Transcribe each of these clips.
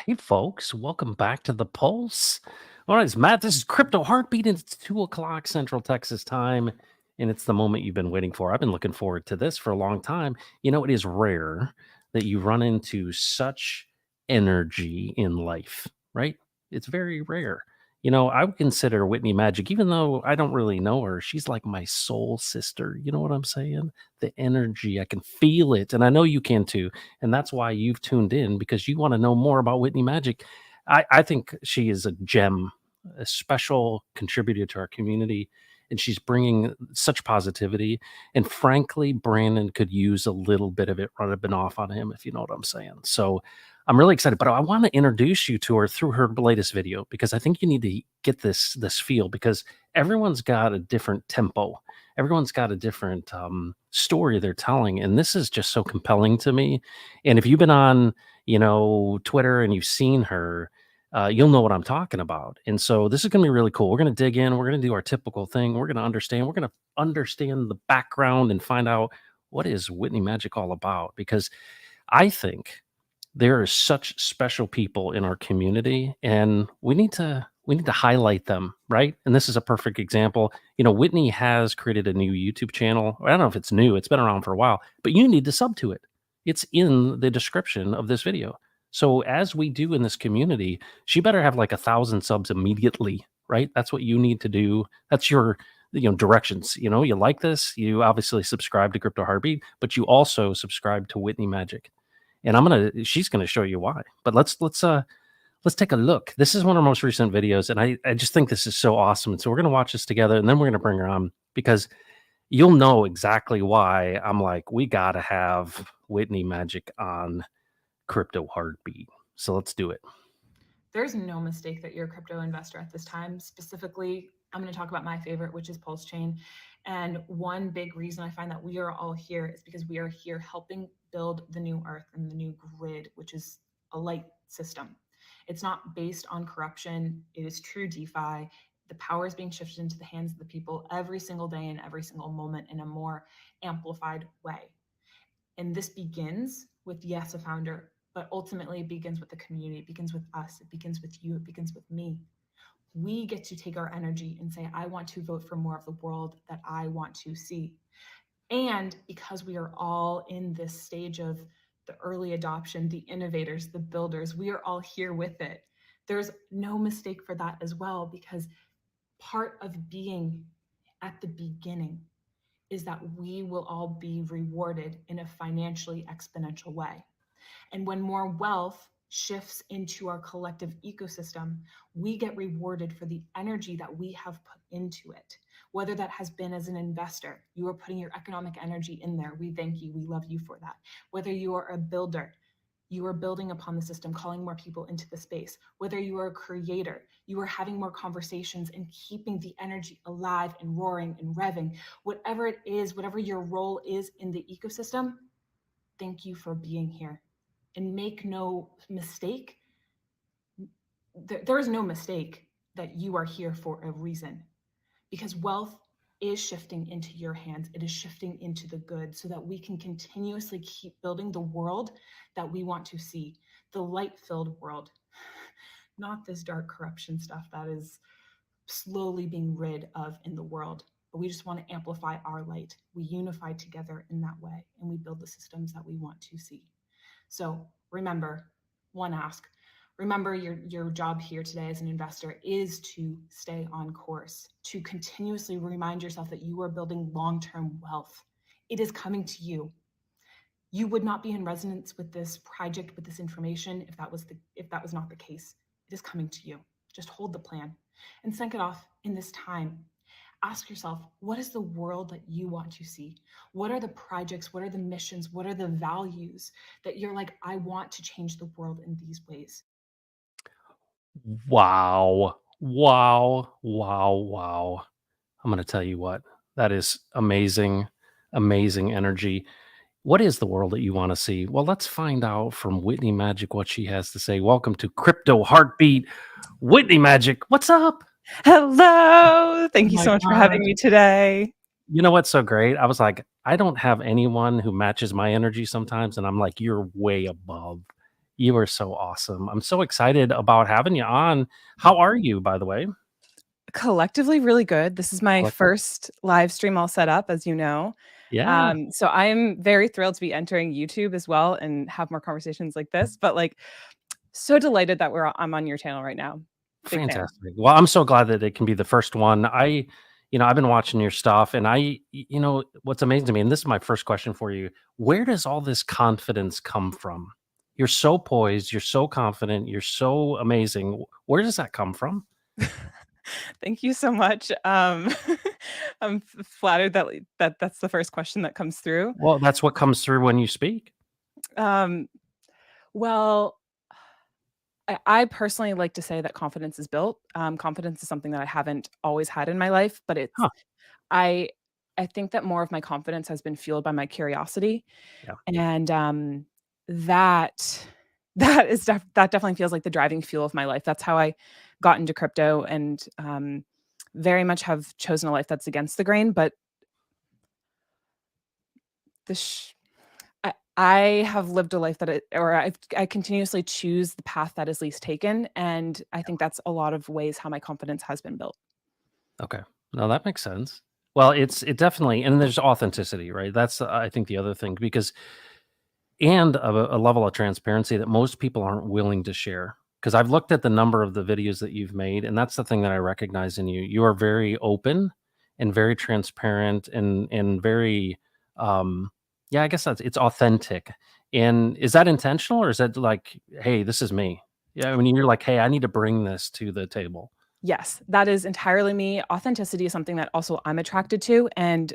Hey, folks, welcome back to the Pulse. All right, it's Matt. This is Crypto Heartbeat, and it's 2 o'clock Central Texas time, and it's the moment you've been waiting for. I've been looking forward to this for a long time. You know, it is rare that you run into such energy in life, right? It's very rare. You know, I would consider Whitney Magic, even though I don't really know her, she's like my soul sister. You know what I'm saying? The energy, I can feel it, and I know you can too. And that's why you've tuned in because you want to know more about Whitney Magic. I think she is a gem, a special contributor to our community, and she's bringing such positivity. And frankly, Brandon could use a little bit of it rubbing off on him, if you know what I'm saying. So I'm really excited, but I want to introduce you to her through her latest video because I think you need to get this feel because everyone's got a different tempo. Everyone's got a different story they're telling, and this is just so compelling to me. And if you've been on, Twitter and you've seen her, you'll know what I'm talking about. And so this is going to be really cool. We're going to dig in. We're going to do our typical thing. We're going to understand. We're going to understand the background and find out what is Whitney Magic all about. Because I think there are such special people in our community, and we need to highlight them, right? And this is a perfect example. Whitney has created a new YouTube channel. I don't know if it's new, it's been around for a while, but you need to sub to it. It's in the description of this video. So as we do in this community, she better have like 1,000 subs immediately, right? That's what you need to do. That's your directions. You like this, you obviously subscribe to Crypto Heartbeat, but you also subscribe to Whitney Magic. And she's gonna show you why. But let's take a look. This is one of our most recent videos, and I just think this is so awesome. And so we're gonna watch this together, and then we're gonna bring her on because you'll know exactly why I'm like, we gotta have Whitney Magic on Crypto Heartbeat. So let's do it. There's no mistake that you're a crypto investor at this time. Specifically, I'm going to talk about my favorite, which is Pulse Chain. And one big reason I find that we are all here is because we are here helping build the new earth and the new grid, which is a light system. It's not based on corruption. It is true DeFi. The power is being shifted into the hands of the people every single day and every single moment in a more amplified way. And this begins with, yes, a founder, but ultimately it begins with the community. It begins with us. It begins with you. It begins with me. We get to take our energy and say, I want to vote for more of the world that I want to see. And because we are all in this stage of the early adoption, the innovators, the builders, we are all here with it. There's no mistake for that as well, because part of being at the beginning is that we will all be rewarded in a financially exponential way. And when more wealth shifts into our collective ecosystem, we get rewarded for the energy that we have put into it. Whether that has been as an investor, you are putting your economic energy in there. We thank you. We love you for that. Whether you are a builder, you are building upon the system, calling more people into the space. Whether you are a creator, you are having more conversations and keeping the energy alive and roaring and revving. Whatever it is, whatever your role is in the ecosystem, thank you for being here. And make no mistake, there is no mistake that you are here for a reason, because wealth is shifting into your hands. It is shifting into the good so that we can continuously keep building the world that we want to see, the light-filled world, not this dark corruption stuff that is slowly being rid of in the world. but we just want to amplify our light. We unify together in that way, and we build the systems that we want to see. So remember, one ask. Remember, your job here today as an investor is to stay on course, to continuously remind yourself that you are building long-term wealth. It is coming to you. You would not be in resonance with this project, with this information, if that was not the case. It is coming to you. Just hold the plan and sink it off in this time. Ask yourself, what is the world that you want to see? What are the projects? What are the missions? What are the values that you're like, I want to change the world in these ways? Wow. Wow. Wow. Wow. I'm going to tell you what, that is amazing, amazing energy. What is the world that you want to see? Well, let's find out from Whitney Magic what she has to say. Welcome to Crypto Heartbeat. Whitney Magic, what's up? Hello. Oh Thank you my so much for God. having me today. You know what's so great? I was like, I don't have anyone who matches my energy sometimes. And I'm like, you're way above. You are so awesome. I'm so excited about having you on. How are you, by the way? Collectively, really good. This is my Collective. first live stream all set up, as you know. Yeah, So I'm very thrilled to be entering YouTube as well and have more conversations like this. But like, so delighted that I'm on your channel right now. Big fan. fantastic. Well, I'm so glad that it can be the first one. I've been watching your stuff and what's amazing to me, and this is my first question for you. Where does all this confidence come from? You're so poised, you're so confident, you're so amazing. Where does that come from? Thank you so much. I'm flattered that that's the first question that comes through. Well, that's what comes through when you speak. Um, well, I personally like to say that confidence is built. Confidence is something that I haven't always had in my life, but Huh. I I think that more of my confidence has been fueled by my curiosity, Yeah. and that that definitely feels like the driving fuel of my life. That's how I got into crypto, and very much have chosen a life that's against the grain. But the I have lived a life that I continuously choose the path that is least taken, and I think that's a lot of ways how my confidence has been built. Okay. No, that makes sense. Well, it definitely, and there's authenticity, right? That's I think the other thing because and a level of transparency that most people aren't willing to share. Because I've looked at the number of the videos that you've made, and that's the thing that I recognize in you. You are very open and very transparent and very, yeah, I guess it's authentic. And is that intentional or is that like, hey, this is me? Yeah, I mean, you're like, hey, I need to bring this to the table. Yes, that is entirely me. Authenticity is something that also I'm attracted to, and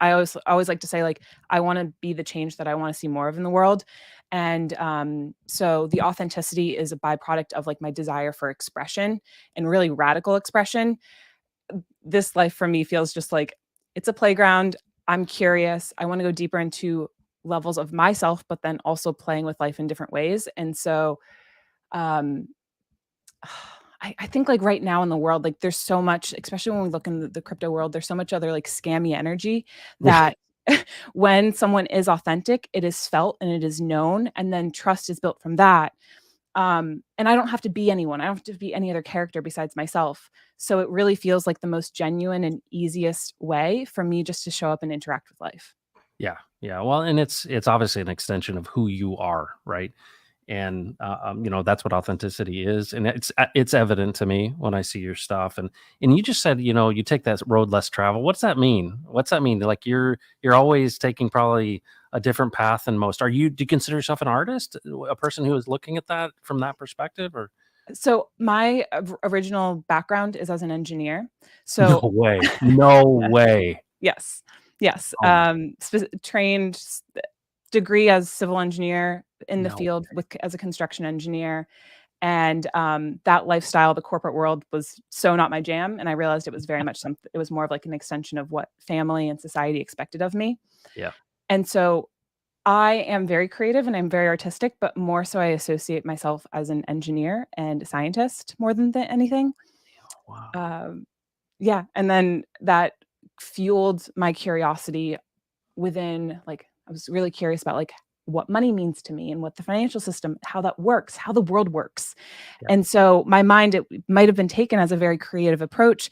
I always like to say, like, I wanna be the change that I wanna see more of in the world, and, so the authenticity is a byproduct of, like, my desire for expression and really radical expression. This life for me feels just like it's a playground. I'm curious. I wanna go deeper into levels of myself, but then also playing with life in different ways, and so, um I think like right now in the world, like there's so much, especially when we look in the crypto world, there's so much other like scammy energy that when someone is authentic, it is felt and it is known, and then trust is built from that. And I don't have to be anyone. I don't have to be any other character besides myself. So it really feels like the most genuine and easiest way for me just to show up and interact with life. Yeah, yeah. Well, and it's obviously an extension of who you are, right? And that's what authenticity is, and it's evident to me when I see your stuff. And you just said, you take that road less travel. What's that mean? What's that mean? Like you're always taking probably a different path than most. Do you consider yourself an artist, a person who is looking at that from that perspective, or So my original background is as an engineer. no So way, no yeah, way? yes, yes. Oh my, Trained degree as civil engineer in the no. field with as a construction engineer, and that lifestyle, the corporate world, was so not my jam. And I realized it was very much something. It was more of like an extension of what family and society expected of me. Yeah. And so I am very creative and I'm very artistic, but more so I associate myself as an engineer and a scientist more than anything. Wow. Um, yeah, and then that fueled my curiosity within like I was really curious about like what money means to me and what the financial system, how that works, how the world works. Yeah. And so my mind, it might have been taken as a very creative approach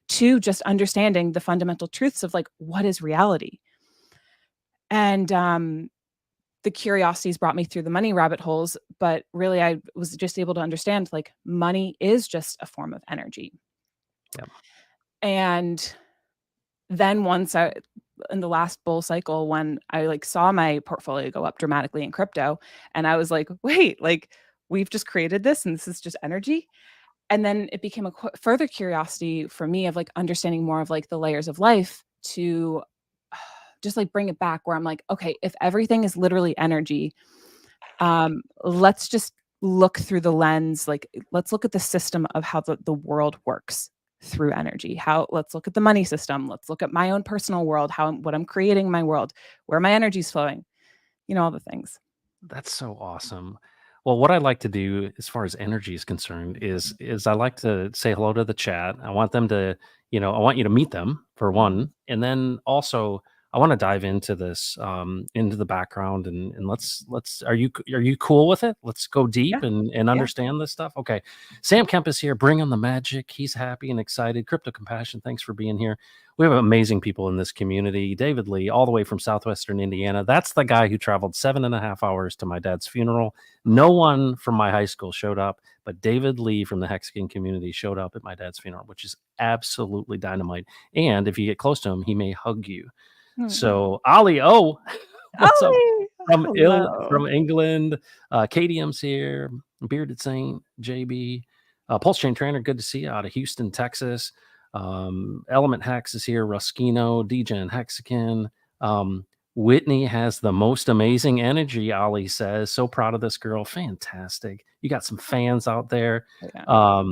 to just understanding the fundamental truths of like, what is reality? And the curiosities brought me through the money rabbit holes, but really I was just able to understand like money is just a form of energy. Yep. And then once I in the last bull cycle, when I like saw my portfolio go up dramatically in crypto, and I was like, wait, like we've just created this and this is just energy. And then it became a further curiosity for me of like understanding more of like the layers of life to just like bring it back where I'm like, okay, if everything is literally energy, let's just look through the lens, like let's look at the system of how the world works through energy. How let's look at the money system. Let's look at my own personal world, what I'm creating in my world, where my energy's flowing, all the things. That's so awesome. Well, what I like to do as far as energy is concerned is I like to say hello to the chat. I want them to, I want you to meet them for Mhm. one, and then also I want to dive into this, into the background, and let's are you cool with it? Let's go deep Yeah. and Yeah. understand this stuff. Okay, Sam Kemp is here. Bring on the magic. He's happy and excited. Crypto Compassion. Thanks for being here. We have amazing people in this community. David Lee, all the way from southwestern Indiana. That's the guy who traveled 7.5 hours to my dad's funeral. No one from my high school showed up, but David Lee from the Hexagon community showed up at my dad's funeral, which is absolutely dynamite. And if you get close to him, he may hug you. Mhm. So Ali O, what's up? Ollie, From hello. England, KDM's here, Bearded Saint, JB, Pulse Chain Trainer, good to see you out of Houston, Texas. Element Hex is here, Ruskino, DJ Hexagon. Whitney has the most amazing energy, Ali says. So proud of this girl. Fantastic. You got some fans out there. Yeah.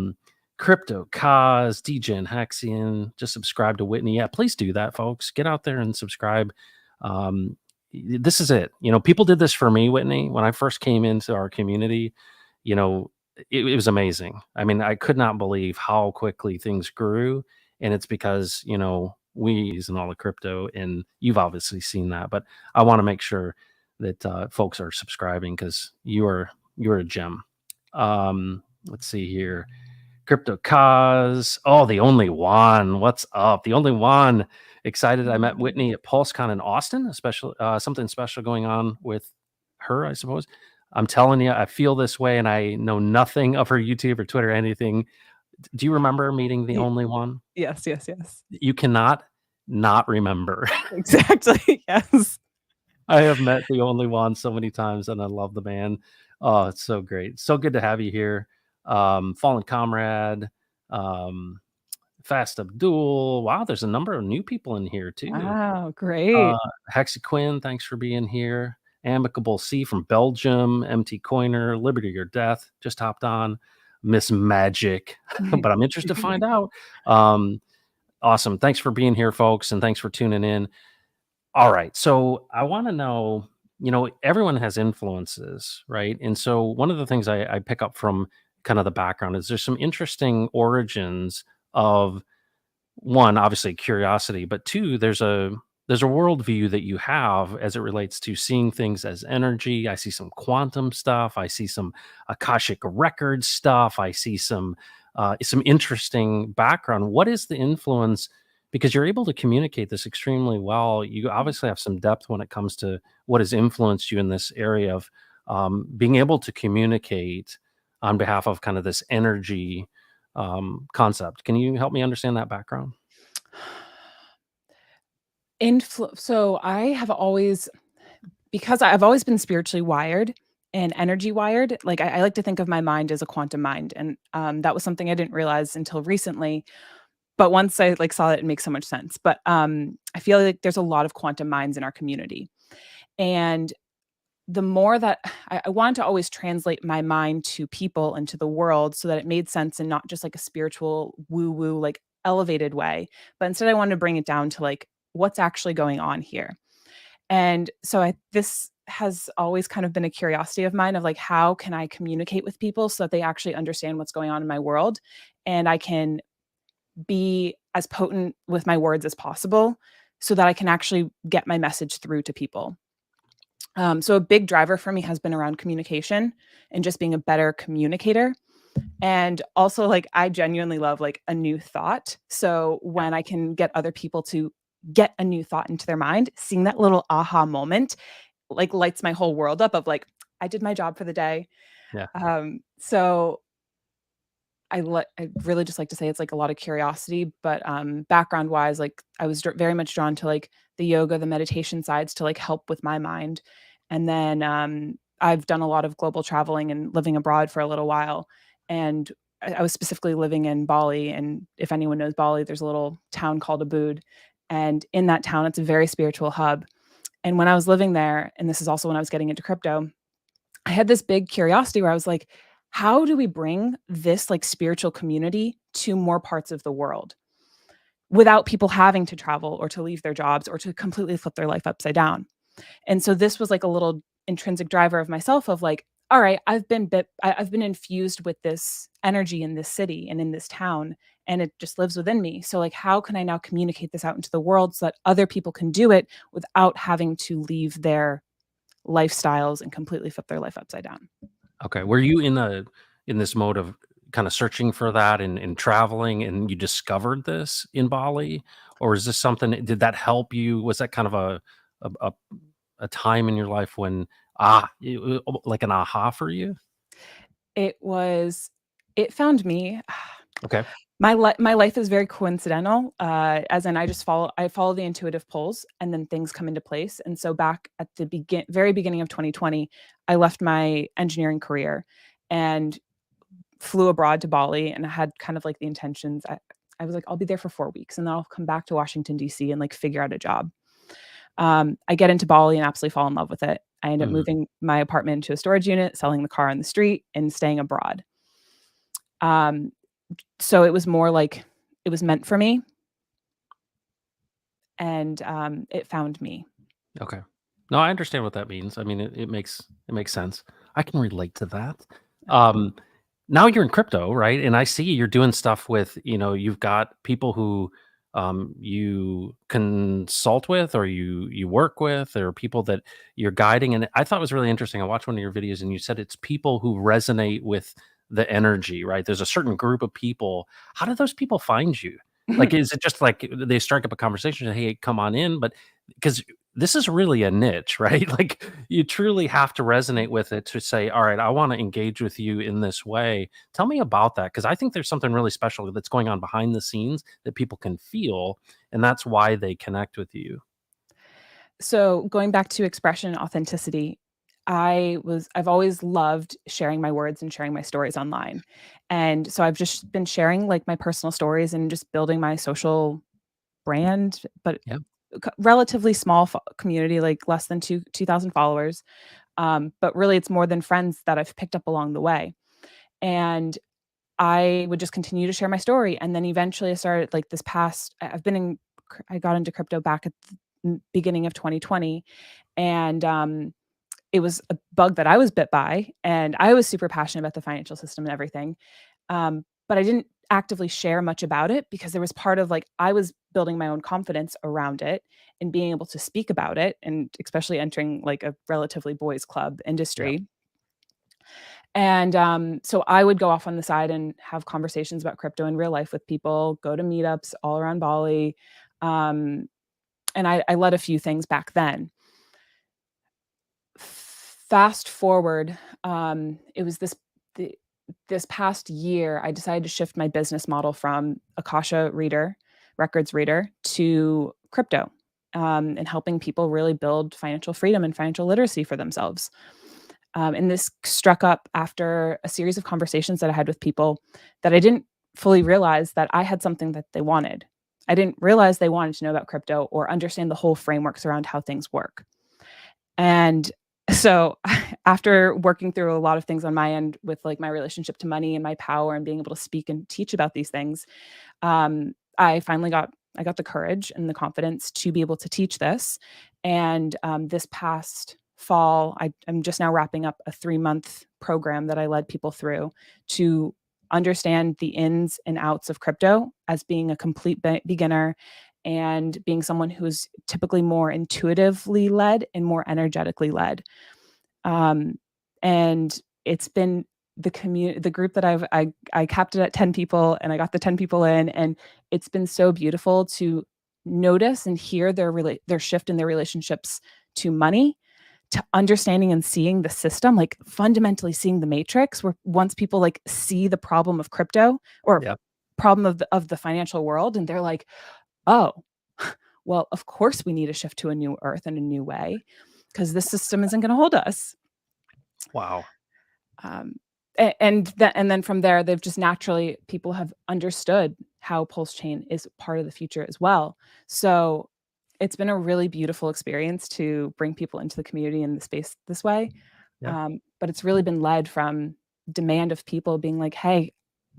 Crypto Cause, DJ and Hexian, just subscribe to Whitney. Yeah, please do that, folks. Get out there and subscribe. This is it. People did this for me, Whitney, when I first came into our community. You know, it was amazing. I mean, I could not believe how quickly things grew. And it's because, we using all the crypto, and you've obviously seen that. But I want to make sure that folks are subscribing because you're a gem. Let's see here. Crypto Cause. Oh, the only one. What's up? The only one. Excited. I met Whitney at PulseCon in Austin. Something special going on with her, I suppose. I'm telling you, I feel this way, and I know nothing of her YouTube or Twitter or anything. Do you remember meeting the Y- only one? Yes, yes, yes. You cannot not remember. Exactly. Yes. I have met the only one so many times, and I love the man. Oh, it's so great. So good to have you here. Fallen Comrade, um, Fast Abdul. Wow, there's a number of new people in here too. Wow, Uh, great. Hexaquin, thanks for being here. Amicable C from Belgium, MT Coiner, Liberty or Death just hopped on. Miss Magic, but I'm interested to find out. Um, awesome. Thanks for being here, folks, and thanks for tuning in. All right. So I want to know, everyone has influences, right? And so one of the things I pick up from kind of the background is there's some interesting origins of one, obviously curiosity, but two, there's a worldview that you have as it relates to seeing things as energy. I see some quantum stuff. I see some Akashic record stuff. I see some interesting background. What is the influence? Because you're able to communicate this extremely well. You obviously have some depth when it comes to what has influenced you in this area of being able to communicate on behalf of kind of this energy concept. Can you help me understand that background? So I have always, because I've always been spiritually wired and energy wired, like I like to think of my mind as a quantum mind. And that was something I didn't realize until recently. But once I like saw it, it makes so much sense. But I feel like there's a lot of quantum minds in our community. And the more that I wanted to always translate my mind to people and to the world so that it made sense and not just like a spiritual woo woo, like elevated way. But instead, I wanted to bring it down to like what's actually going on here. And so this has always kind of been a curiosity of mine of like, how can I communicate with people so that they actually understand what's going on in my world? And I can be as potent with my words as possible so that I can actually get my message through to people. So a big driver for me has been around communication and just being a better communicator. And also, like, I genuinely love like a new thought. So when I can get other people to get a new thought into their mind, seeing that little aha moment like lights my whole world up of like, I did my job for the day. Yeah. So I really just like to say it's like a lot of curiosity, but background wise, like I was very much drawn to like the yoga, the meditation sides to like help with my mind. And then I've done a lot of global traveling and living abroad for a little while. And I was specifically living in Bali. And if anyone knows Bali, there's a little town called Ubud. And in that town, it's a very spiritual hub. And when I was living there, and this is also when I was getting into crypto, I had this big curiosity where I was like, how do we bring this like spiritual community to more parts of the world without people having to travel or to leave their jobs or to completely flip their life upside down? And so this was like a little intrinsic driver of myself of like, all right, I've been infused with this energy in this city and in this town, and it just lives within me. So like, how can I now communicate this out into the world so that other people can do it without having to leave their lifestyles and completely flip their life upside down? Okay. Were you in this mode of kind of searching for that and traveling and you discovered this in Bali? Or is this something did that help you? Was that kind of a a, a time in your life when like an aha for you? It was it found me. Okay. My life is very coincidental, as in I follow the intuitive pulls, and then things come into place, and so back at the very beginning of 2020, I left my engineering career and flew abroad to Bali, and I had kind of like the intentions I was like, "I'll be there for 4 weeks, and then I'll come back to Washington, DC, and, like, figure out a job." I get into Bali and absolutely fall in love with it. I end up Mhm. moving my apartment into a storage unit, selling the car on the street, and staying abroad. Um, so it was more like it was meant for me, and, it found me. Okay. No, I understand what that means. I mean, it makes sense. I can relate to that. Um, Now you're in crypto, right? And I see you're doing stuff with, you've got people who you consult with or you work with or people that you're guiding. And I thought it was really interesting. I watched one of your videos and you said it's people who resonate with the energy, right? There's a certain group of people. How do those people find you? Like, is it just like they strike up a conversation? Hey, come on in. But because this is really a niche, right? Like you truly have to resonate with it to say, all right, I want to engage with you in this way. Tell me about that because I think there's something really special that's going on behind the scenes that people can feel, and that's why they connect with you. So, going back to expression authenticity, I've always loved sharing my words and sharing my stories online. And so I've just been sharing like my personal stories and just building my social brand, but Yeah. relatively small community, like less than 2,000 followers. But really it's more than friends that I've picked up along the way. And I would just continue to share my story. And then eventually I started like this past, I've been in, I got into crypto back at the beginning of 2020. And it was a bug that I was bit by. And I was super passionate about the financial system and everything. But I didn't actively share much about it because there was part of like I was building my own confidence around it and being able to speak about it, and especially entering like a relatively boys club Yeah. industry. And, so I would go off on the side and have conversations about crypto in real life with people, go to meetups all around Bali, um, and I led a few things back then. Fast forward, it was the this past year, I decided to shift my business model from records reader, to crypto, and helping people really build financial freedom and financial literacy for themselves. And this struck up after a series of conversations that I had with people that I didn't fully realize that I had something that they wanted. I didn't realize they wanted to know about crypto or understand the whole frameworks around how things work. And so after working through a lot of things on my end with like my relationship to money and my power and being able to speak and teach about these things, I got the courage and the confidence to be able to teach this. And this past fall, I'm just now wrapping up a 3-month program that I led people through to understand the ins and outs of crypto as being a complete beginner and being someone who's typically more intuitively led and more energetically led. Um, and it's been the group that I capped it at 10 people, and I got the 10 people in, and it's been so beautiful to notice and hear their shift in their relationships to money, to understanding and seeing the system, like fundamentally seeing the matrix, where once people like see the problem of crypto or Yeah. problem of the financial world, and they're like, oh, well, of course we need to shift to a new earth and a new way, because this system isn't going to hold us. Wow. Um, and then from there, they've just naturally people have understood how Pulse Chain is part of the future as well. So it's been a really beautiful experience to bring people into the community in the space this way. Yeah. But it's really been led from demand of people being like, "Hey,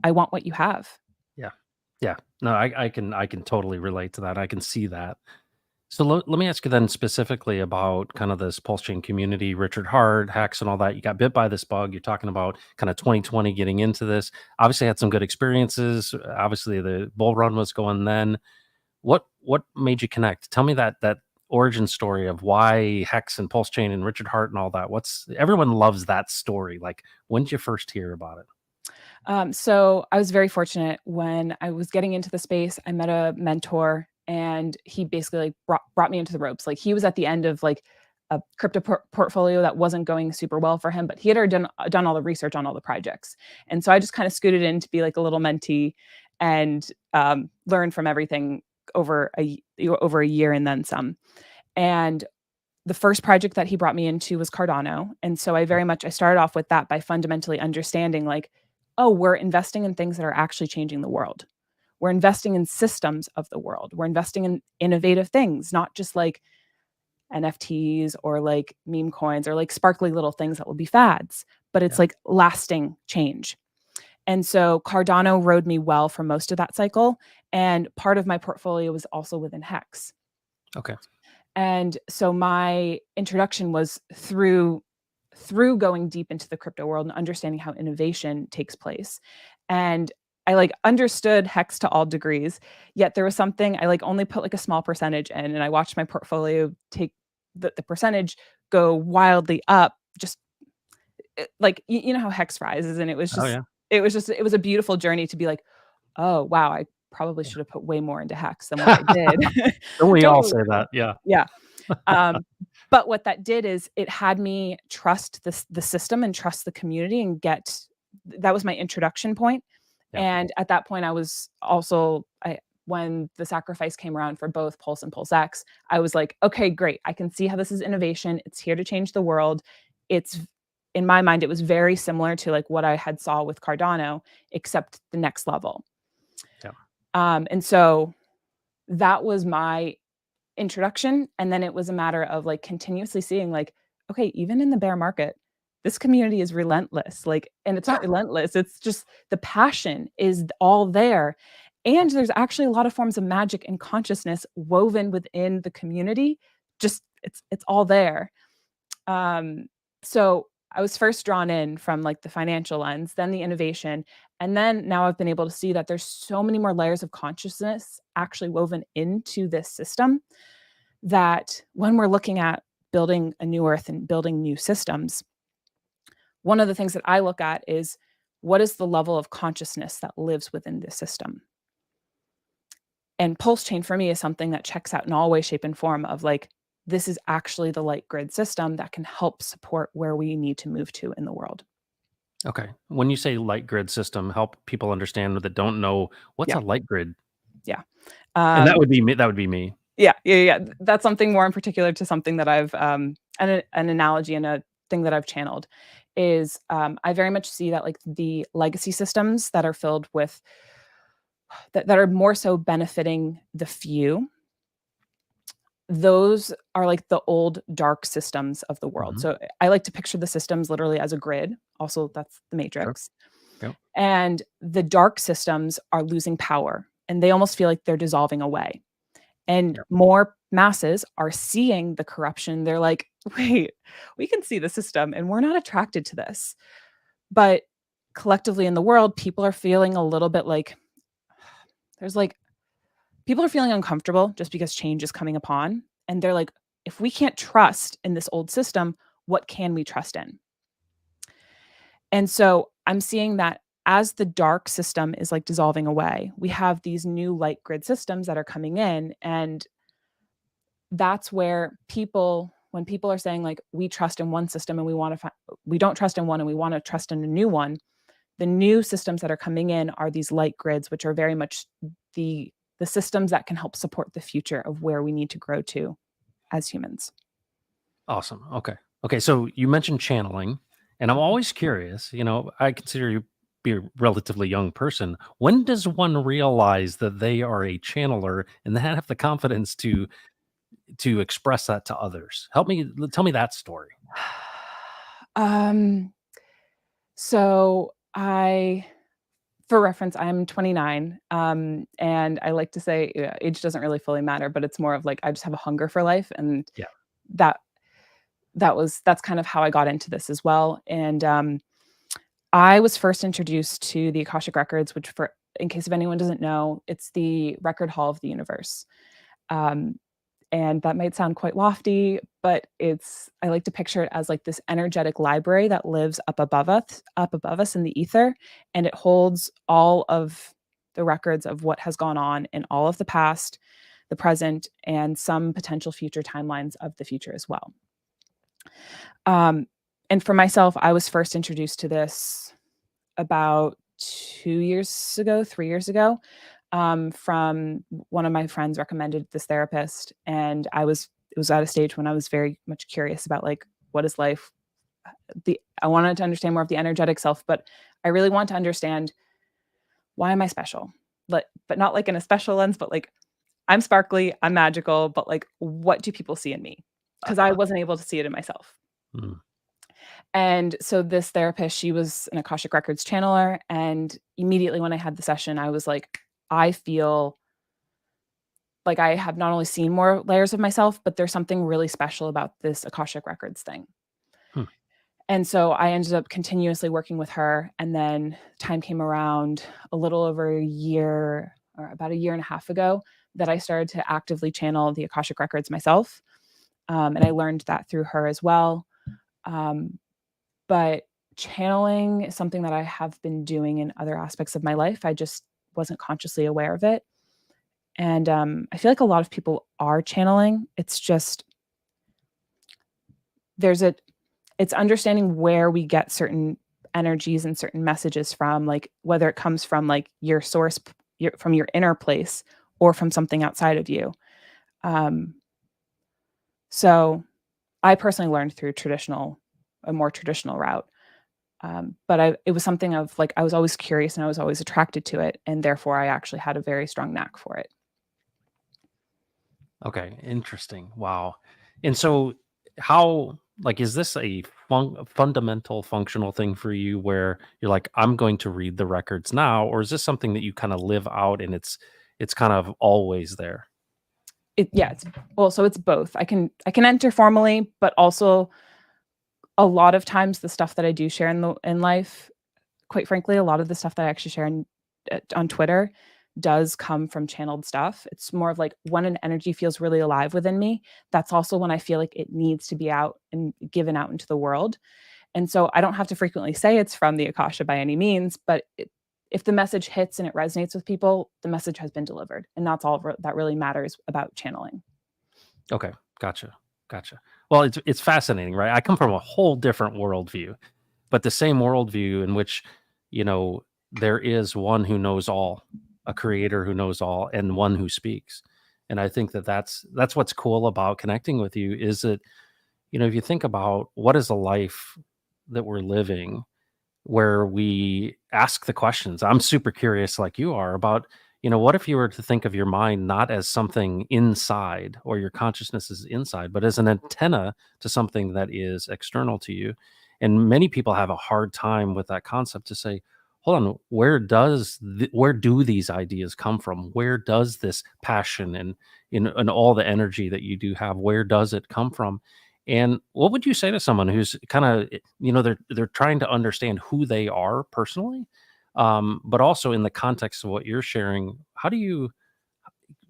I want what you have." Yeah. Yeah. No, I can totally relate to that. I can see that. So let me ask you then specifically about kind of this pulse chain community, Richard Hart, hacks, and all that. You got bit by this bug. You're talking about kind of 2020 getting into this. Obviously, had some good experiences. Obviously, the bull run was going then. What made you connect? Tell me that origin story of why Hex and Pulse Chain and Richard Hart and all that. What's everyone loves that story. Like, when did you first hear about it? So I was very fortunate when I was getting into the space. I met a mentor, and he basically like brought me into the ropes. Like he was at the end of like a crypto portfolio that wasn't going super well for him, but he had already done all the research on all the projects, and so I just kind of scooted in to be like a little mentee and learn from everything over a year and then some. And the first project that he brought me into was Cardano. And so I started off with that by fundamentally understanding like, oh, we're investing in things that are actually changing the world. We're investing in systems of the world. We're investing in innovative things, not just like NFTs or like meme coins or like sparkly little things that will be fads, but it's Yeah. like lasting change. And so Cardano rode me well for most of that cycle. And part of my portfolio was also within Hex. Okay. And so my introduction was through going deep into the crypto world and understanding how innovation takes place. And I like understood Hex to all degrees, yet there was something I like only put like a small percentage in, and I watched my portfolio take the percentage go wildly up. Just like you know how Hex rises, and Oh yeah. it was a beautiful journey to be like, oh wow, I probably should have put way more into Hex than what I did. Don't we all Totally. say that? Yeah. Yeah. Um, but what that did is it had me trust the system and trust the community and get that was my introduction point. Yeah. And at that point, I was also when the sacrifice came around for both Pulse and Pulse X, I was like, okay, great. I can see how this is innovation. It's here to change the world. It's in my mind, it was very similar to like what I had saw with Cardano, except the next level. Yeah. And so that was my introduction, and then it was a matter of like continuously seeing like, okay, even in the bear market, this community is relentless, like, and it's not relentless, it's just the passion is all there, and there's actually a lot of forms of magic and consciousness woven within the community. Just it's all there. So I was first drawn in from like the financial lens, then the innovation, and then now I've been able to see that there's so many more layers of consciousness actually woven into this system, that when we're looking at building a new earth and building new systems, one of the things that I look at is what is the level of consciousness that lives within the system? And Pulse Chain for me is something that checks out in all way, shape, and form of like, this is actually the light grid system that can help support where we need to move to in the world. Okay. When you say light grid system, help people understand that don't know what's Yeah. a light grid. Yeah. And that Um, would be me. That would be me. yeah. That's something more in particular to something that I've an analogy and a thing that I've channeled is I very much see that like the legacy systems that are filled with that are more so benefiting the few, those are like the old dark systems of the world. Mhm. So I like to picture the systems literally as a grid. Also, that's the Sure. matrix. Yep. And the dark systems are losing power and they almost feel like they're dissolving away. And Yep. more masses are seeing the corruption. They're like, wait, we can see the system and we're not attracted to this. But collectively in the world, people are feeling a little bit like there's like people are feeling uncomfortable just because change is coming upon. And they're like, if we can't trust in this old system, what can we trust in? And so I'm seeing that as the dark system is like dissolving away, we have these new light grid systems that are coming in. And that's where when people are saying like, we trust in one system and we don't trust in one and we want to trust in a new one, the new systems that are coming in are these light grids, which are very much the systems that can help support the future of where we need to grow to as humans. Awesome. Okay. Okay. So you mentioned channeling, and I'm Mhm. always curious. I consider you be a relatively young person. When does one realize that they are a channeler and then have the confidence to express that to others? Tell me that story. Um, so I For reference, I'm 29, and I like to say, age doesn't really fully matter, but it's more of like I just have a hunger for life, and Yeah. that that's kind of how I got into this as well. And I was first introduced to the Akashic Records, which, for in case if anyone doesn't know, it's the record hall of the universe. Um, and that might sound quite lofty, but I like to picture it as like this energetic library that lives up above us in the ether, and it holds all of the records of what has gone on in all of the past, the present, and some potential future timelines of the future as well. Um, and for myself, I was first introduced to this about 2 years ago, 3 years ago, from one of my friends recommended this therapist, and it was at a stage when I was very much curious about like what is life. The I wanted to understand more of the energetic self, but I really want to understand why am I special, but not like in a special lens, but like I'm sparkly, I'm magical, but like what do people see in me? Because I Uh, wasn't able to see it in myself. mm, And so this therapist, she was an Akashic Records channeler. And immediately when I had the session, I was like, I feel like I have not only seen more layers of myself, but there's something really special about this Akashic Records thing. hmm. And so I ended up continuously working with her. And then time came around a little over a year or about a year and a half ago that I started to actively channel the Akashic Records myself. And I learned that through her as well. Um, But channeling is something that I have been doing in other aspects of my life. I just wasn't consciously aware of it. And I feel like a lot of people are channeling. It's just there's a it's understanding where we get certain energies and certain messages from, like whether it comes from like your source, from your inner place, or from something outside of you. Um, so I personally learned through a more traditional route. But it was something of like I was always curious and I was always attracted to it, and therefore I actually had a very strong knack for it. Okay, interesting. Wow. And so how like is this a fundamental functional thing for you where you're like I'm going to read the records now, or is this something that you kind of live out and it's kind of always there? So it's both. I can enter formally, but also a lot of times the stuff that I do share in life, quite frankly, a lot of the stuff that I actually share on Twitter does come from channeled stuff. It's more of like when an energy feels really alive within me, that's also when I feel like it needs to be out and given out into the world. And so I don't have to frequently say it's from the Akasha by any means, but if the message hits and it resonates with people, the message has been delivered. And that's all that really matters about channeling. Okay, gotcha. Gotcha. Well, it's fascinating, right? I come from a whole different worldview, but the same worldview in which, you know, there is one who knows all, a creator who knows all, and one who speaks. And I think that that's what's cool about connecting with you is that, if you think about what is a life that we're living, where we ask the questions. I'm super curious, like you are, about, what if you were to think of your mind not as something inside or your consciousness is inside, but as an antenna to something that is external to you? And many people have a hard time with that concept to say, hold on, where do these ideas come from? Where does this passion and all the energy that you do have, where does it come from? And what would you say to someone who's kind of, they're trying to understand who they are personally, but also in the context of what you're sharing? How do you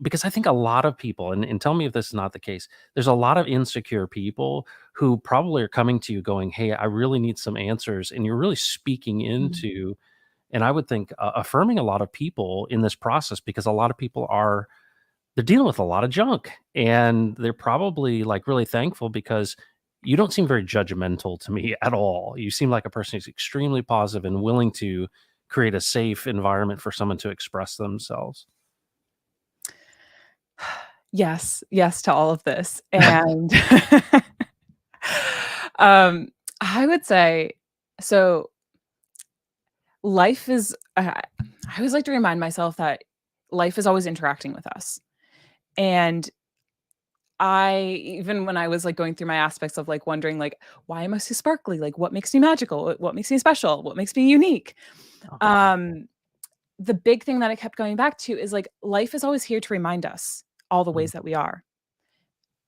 because I think a lot of people, and tell me if this is not the case, there's a lot of insecure people who probably are coming to you going, "Hey, I really need some answers." And you're really speaking Mhm. into, and I would think affirming a lot of people in this process, because a lot of people are, they're dealing with a lot of junk, and they're probably like really thankful because you don't seem very judgmental to me at all. You seem like a person who's extremely positive and willing to create a safe environment for someone to express themselves. Yes, yes to all of this. And um, I would say, so life is, I always like to remind myself that life is always interacting with us. And even when I was like going through my aspects of like wondering, like, why am I so sparkly? Like, what makes me magical? What makes me special? What makes me unique? Oh, Um, the big thing that I kept going back to is like, life is always here to remind us all the mm, ways that we are.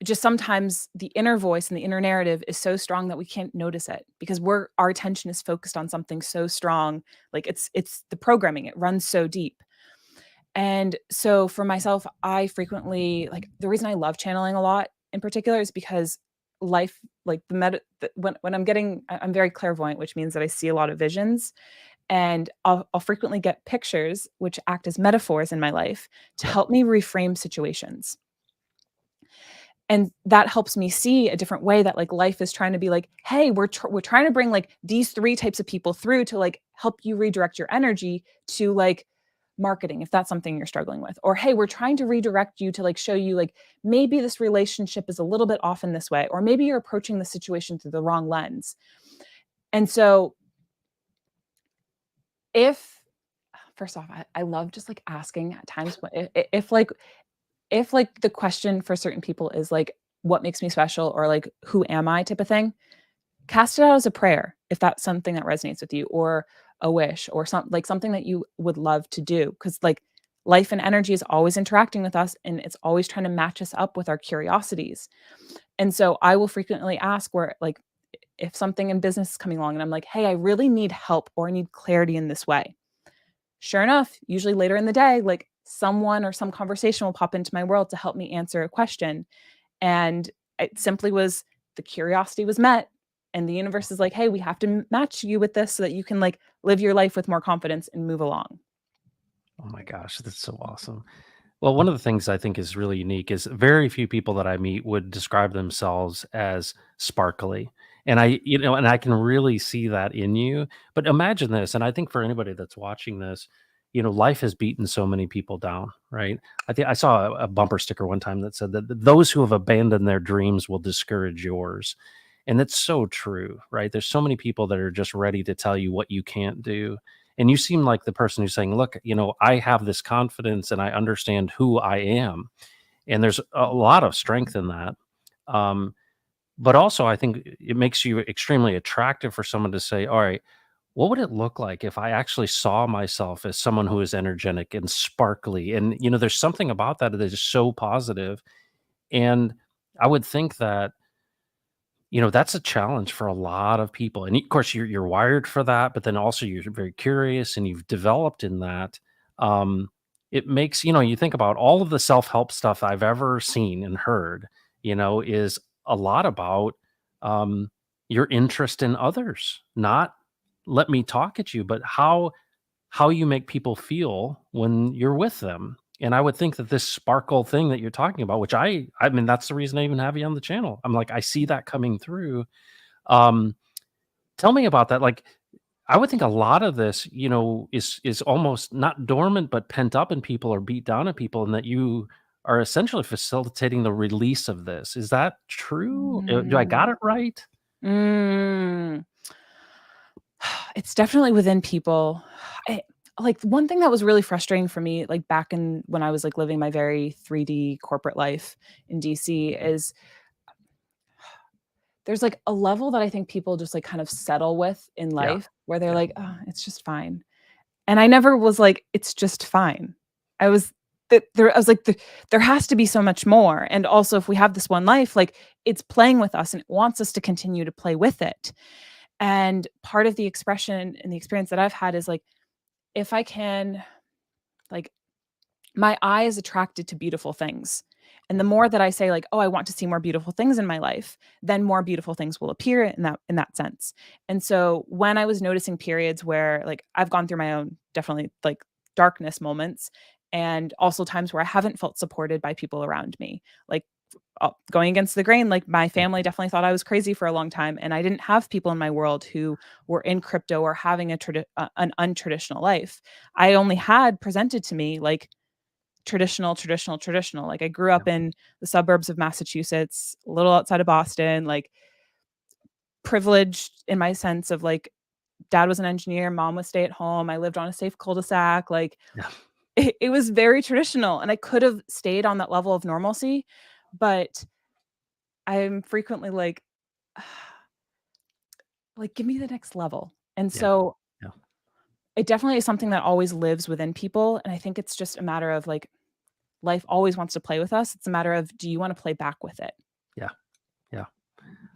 Just sometimes the inner voice and the inner narrative is so strong that we can't notice it because our attention is focused on something so strong. Like it's the programming, it runs so deep. And so for myself, I frequently like the reason I love channeling a lot in particular is because life, like when I'm very clairvoyant, which means that I see a lot of visions, and I'll frequently get pictures which act as metaphors in my life to yep. help me reframe situations. And that helps me see a different way that like life is trying to be like, hey, we're trying to bring like these three types of people through to like help you redirect your energy to like marketing if that's something you're struggling with, or hey, we're trying to redirect you to like show you like maybe this relationship is a little bit off in this way, or maybe you're approaching the situation through the wrong lens. And so if first off, I love just like asking at times if like the question for certain people is like what makes me special or like who am I type of thing, cast it out as a prayer if that's something that resonates with you, or a wish, or something that you would love to do, because like life and energy is always interacting with us and it's always trying to match us up with our curiosities. And so I will frequently ask where like if something in business is coming along and I'm like, hey, I really need help or I need clarity in this way. Sure enough, usually later in the day, like someone or some conversation will pop into my world to help me answer a question. And it simply was the curiosity was met. And the universe is like, hey, we have to match you with this so that you can like live your life with more confidence and move along. Oh my gosh, that's so awesome. Well, one of the things I think is really unique is very few people that I meet would describe themselves as sparkly. And and I can really see that in you. But imagine this, and I think for anybody that's watching this, life has beaten so many people down, right? I think I saw a bumper sticker one time that said that those who have abandoned their dreams will discourage yours. And that's so true, right? There's so many people that are just ready to tell you what you can't do. And you seem like the person who's saying, look, I have this confidence and I understand who I am. And there's a lot of strength in that. Um, but also, I think it makes you extremely attractive for someone to say, all right, what would it look like if I actually saw myself as someone who is energetic and sparkly? And, there's something about that that is so positive. And I would think that that's a challenge for a lot of people, and of course, you're wired for that, but then also you're very curious and you've developed in that. Um, it makes you think about all of the self-help stuff I've ever seen and heard, is a lot about, um, your interest in others, not let me talk at you, but how you make people feel when you're with them. And I would think that this sparkle thing that you're talking about, which I mean, that's the reason I even have you on the channel. I'm like, I see that coming through. Um, Tell me about that. Like, I would think a lot of this, is almost not dormant, but pent up in people or beat down in people, and that you are essentially facilitating the release of this. Is that true? Do I got Mm. it right? Mm. It's definitely within people. I, like one thing that was really frustrating for me, like back in when I was like living my very 3D corporate life in DC, is there's like a level that I think people just like kind of settle with in Yeah. life where they're Yeah. like, oh, it's just fine. And I never was like, it's just fine. I was I was like, there has to be so much more. And also, if we have this one life, like it's playing with us and it wants us to continue to play with it. And part of the expression and the experience that I've had is like, if I can like my eye is attracted to beautiful things. And the more that I say like, "Oh, I want to see more beautiful things in my life," then more beautiful things will appear in that sense. And so when I was noticing periods where like I've gone through my own definitely like darkness moments and also times where I haven't felt supported by people around me. Like going against the grain, like my Yeah. family definitely thought I was crazy for a long time, and I didn't have people in my world who were in crypto or having an untraditional life. I only had presented to me like traditional, traditional, traditional. Like I grew Yeah. up in the suburbs of Massachusetts, a little outside of Boston, like privileged in my sense of like dad was an engineer, mom was stay at home. I lived on a safe cul-de-sac. Like Yeah. it was very traditional, and I could have stayed on that level of normalcy, but I'm frequently like, give me the next level. And Yeah. so Yeah. it definitely is something that always lives within people. And I think it's just a matter of like life always wants to play with us. It's a matter of do you want to play back with it? Yeah. Yeah.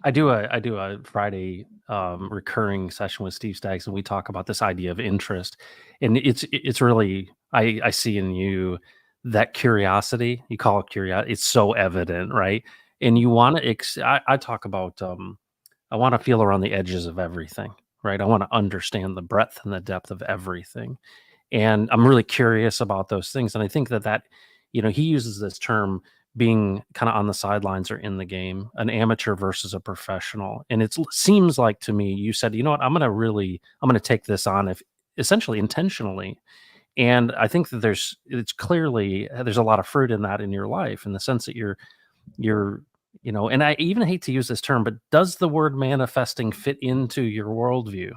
I do a Friday recurring session with Steve Staggs, and we talk about this idea of interest, and it's really I see in you that curiosity. You call it curiosity. It's so evident, right? And you want to. I talk about. I want to feel around the edges of everything, right? I want to understand the breadth and the depth of everything, and I'm really curious about those things. And I think that he uses this term being kind of on the sidelines or in the game, an amateur versus a professional. And it seems like to me, you said, you know what, I'm going to take this on if essentially intentionally. And I think that it's clearly, there's a lot of fruit in that in your life in the sense that you're, and I even hate to use this term, but does the word manifesting fit into your worldview?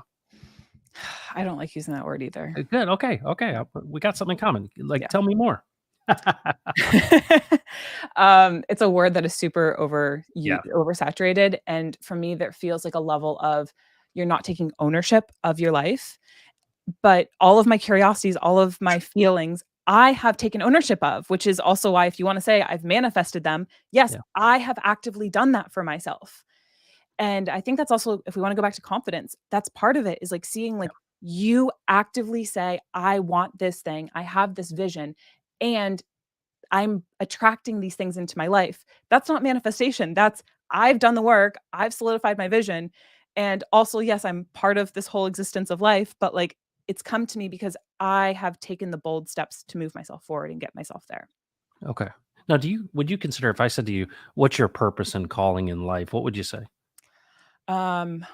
I don't like using that word either. Good. Okay. Okay. We got something in common. Like, Yeah. tell me more. It's a word that is super Yeah. oversaturated. And for me, that feels like a level of you're not taking ownership of your life. But all of my curiosities, all of my feelings, I have taken ownership of, which is also why if you wanna say I've manifested them, yes, Yeah. I have actively done that for myself. And I think that's also if we wanna go back to confidence, that's part of it is, like, seeing, Yeah. like, you actively say, "I want this thing. I have this vision, and I'm attracting these things into my life." That's not manifestation. That's I've done the work, I've solidified my vision, and also, yes, I'm part of this whole existence of life, but, like, it's come to me because I have taken the bold steps to move myself forward and get myself there. Okay. Now, would you consider if I said to you, "What's your purpose and calling in life?" What would you say? Um,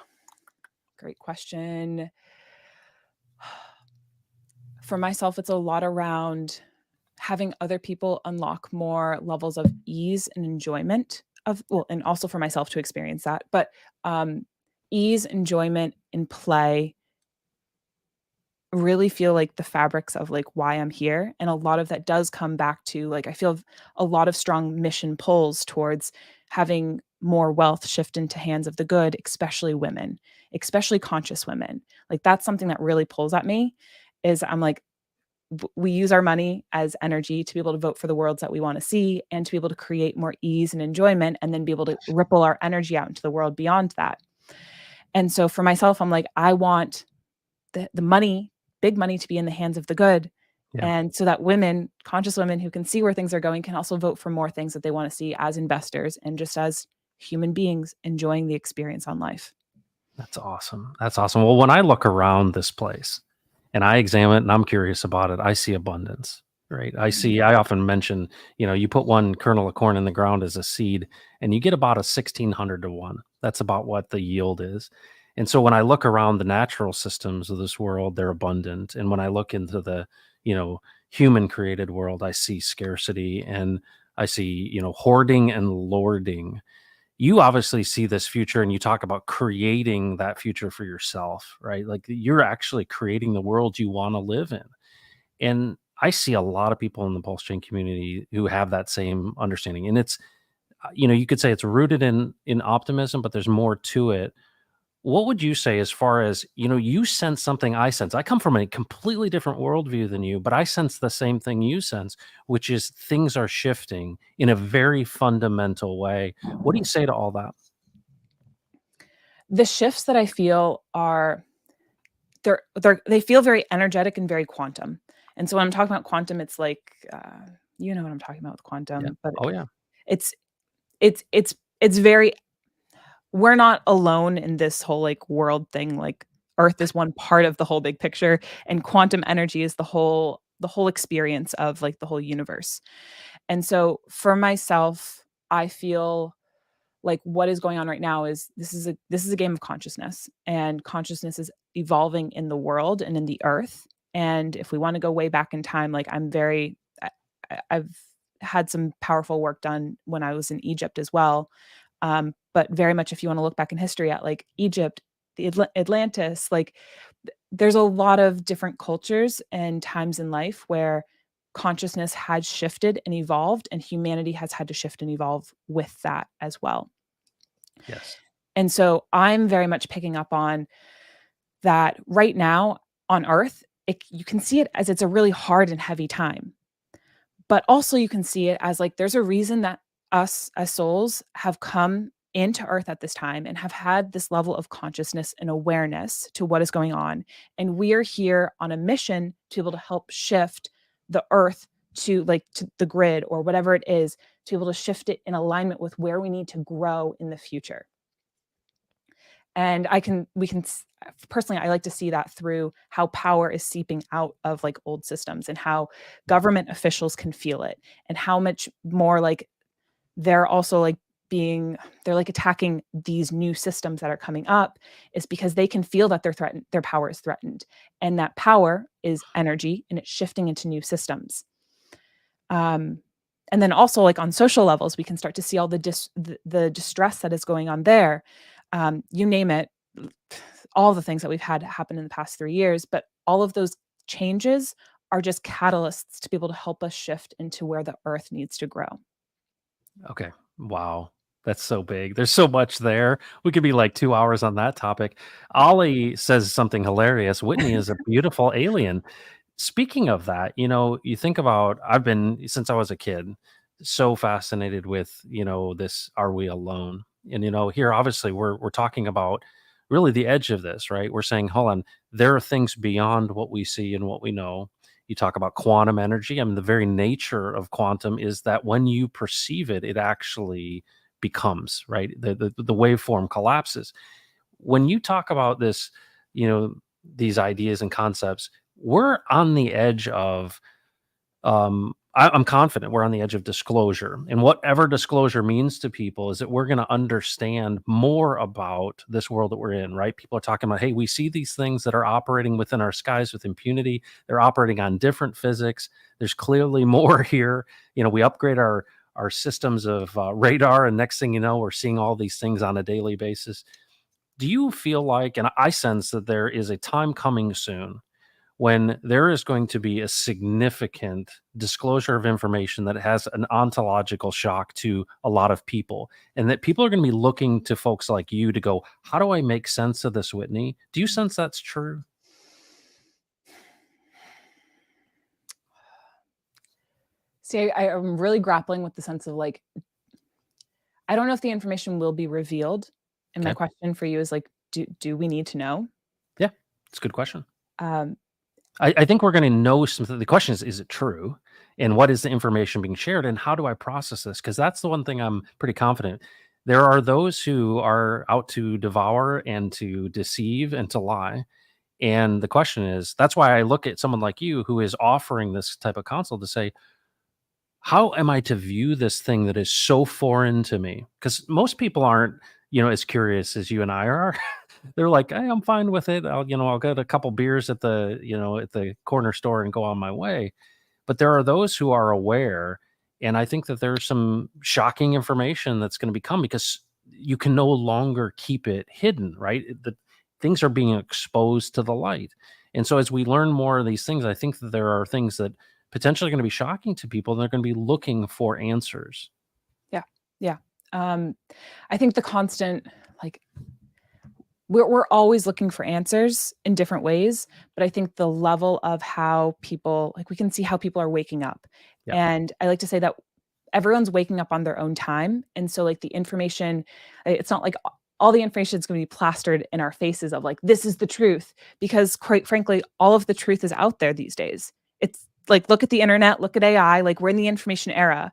Great question. For myself, it's a lot around having other people unlock more levels of ease and enjoyment of well, and also for myself to experience that, but, um, ease, enjoyment, and play really feel like the fabrics of, like, why I'm here, and a lot of that does come back to, like, I feel a lot of strong mission pulls towards having more wealth shift into hands of the good, especially women, especially conscious women. Like, that's something that really pulls at me, is I'm like, we use our money as energy to be able to vote for the worlds that we want to see and to be able to create more ease and enjoyment and then be able to ripple our energy out into the world beyond that. And so for myself, I'm like, I want the money, big money to be in the hands of the good. Yeah, And so that women, conscious women who can see where things are going can also vote for more things that they want to see as investors and just as human beings enjoying the experience on life. that's awesome. That's awesome. Well, when I look around this place and I examine it and I'm curious about it, I see abundance, right? I often mention, you put one kernel of corn in the ground as a seed and you get about a 1600 to 1. That's about what the yield is. And so when I look around the natural systems of this world, they're abundant. And when I look into the, you know, human created world, I see scarcity and I see, hoarding and lording. You obviously see this future and you talk about creating that future for yourself, right? Like you're actually creating the world you want to live in. And I see a lot of people in the pulse chain community who have that same understanding. And you could say it's rooted in optimism, but there's more to it. What would you say as far as, you sense something I sense? I come from a completely different worldview than you, but I sense the same thing you sense, which is things are shifting in a very fundamental way. What do you say to all that? The shifts that I feel are they feel very energetic and very quantum. And so when I'm talking about quantum, it's like, you know what I'm talking about with Yeah. quantum, but Oh, yeah. it's it's very, we're not alone in this whole like world thing. Like Earth is one part of the whole big picture, and quantum energy is the whole experience of like the whole universe. And so for myself, I feel like what is going on right now is this is a game of consciousness, and consciousness is evolving in the world and in the earth. And if we want to go way back in time, like I've had some powerful work done when I was in Egypt as well. But very much, if you want to look back in history at like Egypt, the Atlantis, like there's a lot of different cultures and times in life where consciousness had shifted and evolved, and humanity has had to shift and evolve with that as well. Yes. And so I'm very much picking up on that right now on Earth. You can see it as it's a really hard and heavy time, but also you can see it as like there's a reason that us as souls have come into Earth at this time and have had this level of consciousness and awareness to what is going on. And we are here on a mission to be able to help shift the Earth to the grid or whatever it is, to be able to shift it in alignment with where we need to grow in the future. And personally, I like to see that through how power is seeping out of like old systems, and how government officials can feel it, and how much more like they're also like they're like attacking these new systems that are coming up, is because they can feel that they're threatened, their power is threatened. And that power is energy, and it's shifting into new systems. Um, and then also like on social levels, we can start to see all the distress that is going on there. You name it, all the things that we've had happen in the past 3 years, but all of those changes are just catalysts to be able to help us shift into where the earth needs to grow. Okay. Wow. That's so big. There's so much there. We could be like 2 hours on that topic. Ollie says something hilarious. Whitney is a beautiful alien. Speaking of that, you think about I've been since I was a kid so fascinated with, this are we alone? And here obviously we're talking about really the edge of this, right? We're saying, hold on, there are things beyond what we see and what we know. You talk about quantum energy. I mean, the very nature of quantum is that when you perceive it, it actually becomes, right? The waveform collapses. When you talk about this, these ideas and concepts, we're on the edge of I'm confident we're on the edge of disclosure. And whatever disclosure means to people is that we're going to understand more about this world that we're in, right? People are talking about, hey, we see these things that are operating within our skies with impunity. They're operating on different physics. There's clearly more here. We upgrade our systems of radar, and next thing you know, we're seeing all these things on a daily basis. Do you feel like, and I sense that there is a time coming soon when there is going to be a significant disclosure of information that has an ontological shock to a lot of people, and that people are going to be looking to folks like you to go, how do I make sense of this, Whitney? Do you sense that's true? See, I'm really grappling with the sense of like, I don't know if the information will be revealed. And my Okay. question for you is like, do we need to know? Yeah, it's a good question. Um, I think we're going to know something. The question is it true? And what is the information being shared? And how do I process this? Because that's the one thing I'm pretty confident. There are those who are out to devour and to deceive and to lie. And the question is, that's why I look at someone like you who is offering this type of counsel to say, how am I to view this thing that is so foreign to me? Because most people aren't, as curious as you and I are. They're like, hey, I'm fine with it. I'll get a couple beers at the corner store and go on my way. But there are those who are aware. And I think that there's some shocking information that's going to become, because you can no longer keep it hidden, right? The things are being exposed to the light. And so as we learn more of these things, I think that there are things that potentially going to be shocking to people, and they're going to be looking for answers. yeah, yeah. Um, I think the constant, like, we're always looking for answers in different ways, but I think the level of how people, like, we can see how people are waking up. Yeah. And I like to say that everyone's waking up on their own time. And so like the information, it's not like all the information is going to be plastered in our faces of like, this is the truth, because quite frankly, all of the truth is out there these days. It's like, look at the internet, look at AI, like, we're in the information era.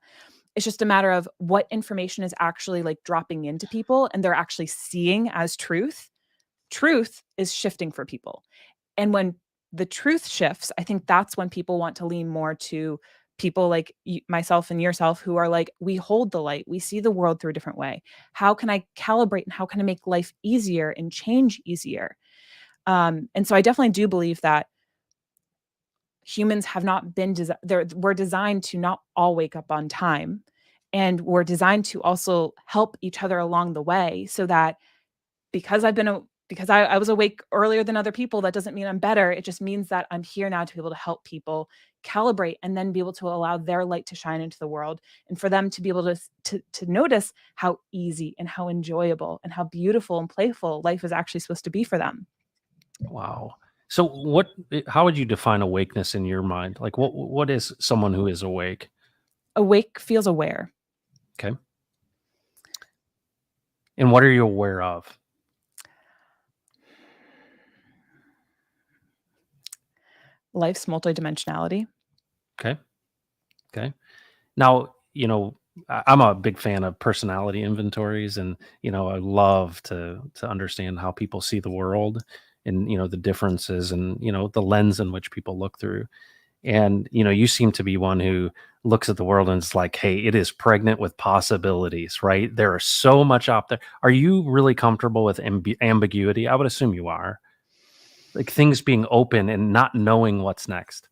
It's just a matter of what information is actually, like, dropping into people and they're actually seeing as truth. Truth is shifting for people. And when the truth shifts, I think that's when people want to lean more to people like myself and yourself who are like, we hold the light, we see the world through a different way. How can I calibrate and how can I make life easier and change easier? And so I definitely do believe that humans have not been we're designed to not all wake up on time, and we're designed to also help each other along the way, so that because I was awake earlier than other people, that doesn't mean I'm better. It just means that I'm here now to be able to help people calibrate and then be able to allow their light to shine into the world, and for them to be able to notice how easy and how enjoyable and how beautiful and playful life is actually supposed to be for them. Wow. So how would you define awakeness in your mind? Like what is someone who is awake? Awake feels aware. Okay. And what are you aware of? Life's multidimensionality. Okay. Okay. Now, I'm a big fan of personality inventories, and I love to understand how people see the world, and the differences, and the lens in which people look through. And you seem to be one who looks at the world and it's like, hey, it is pregnant with possibilities, right? There are so much out there. Are you really comfortable with ambiguity? I would assume you are. Like things being open and not knowing what's next.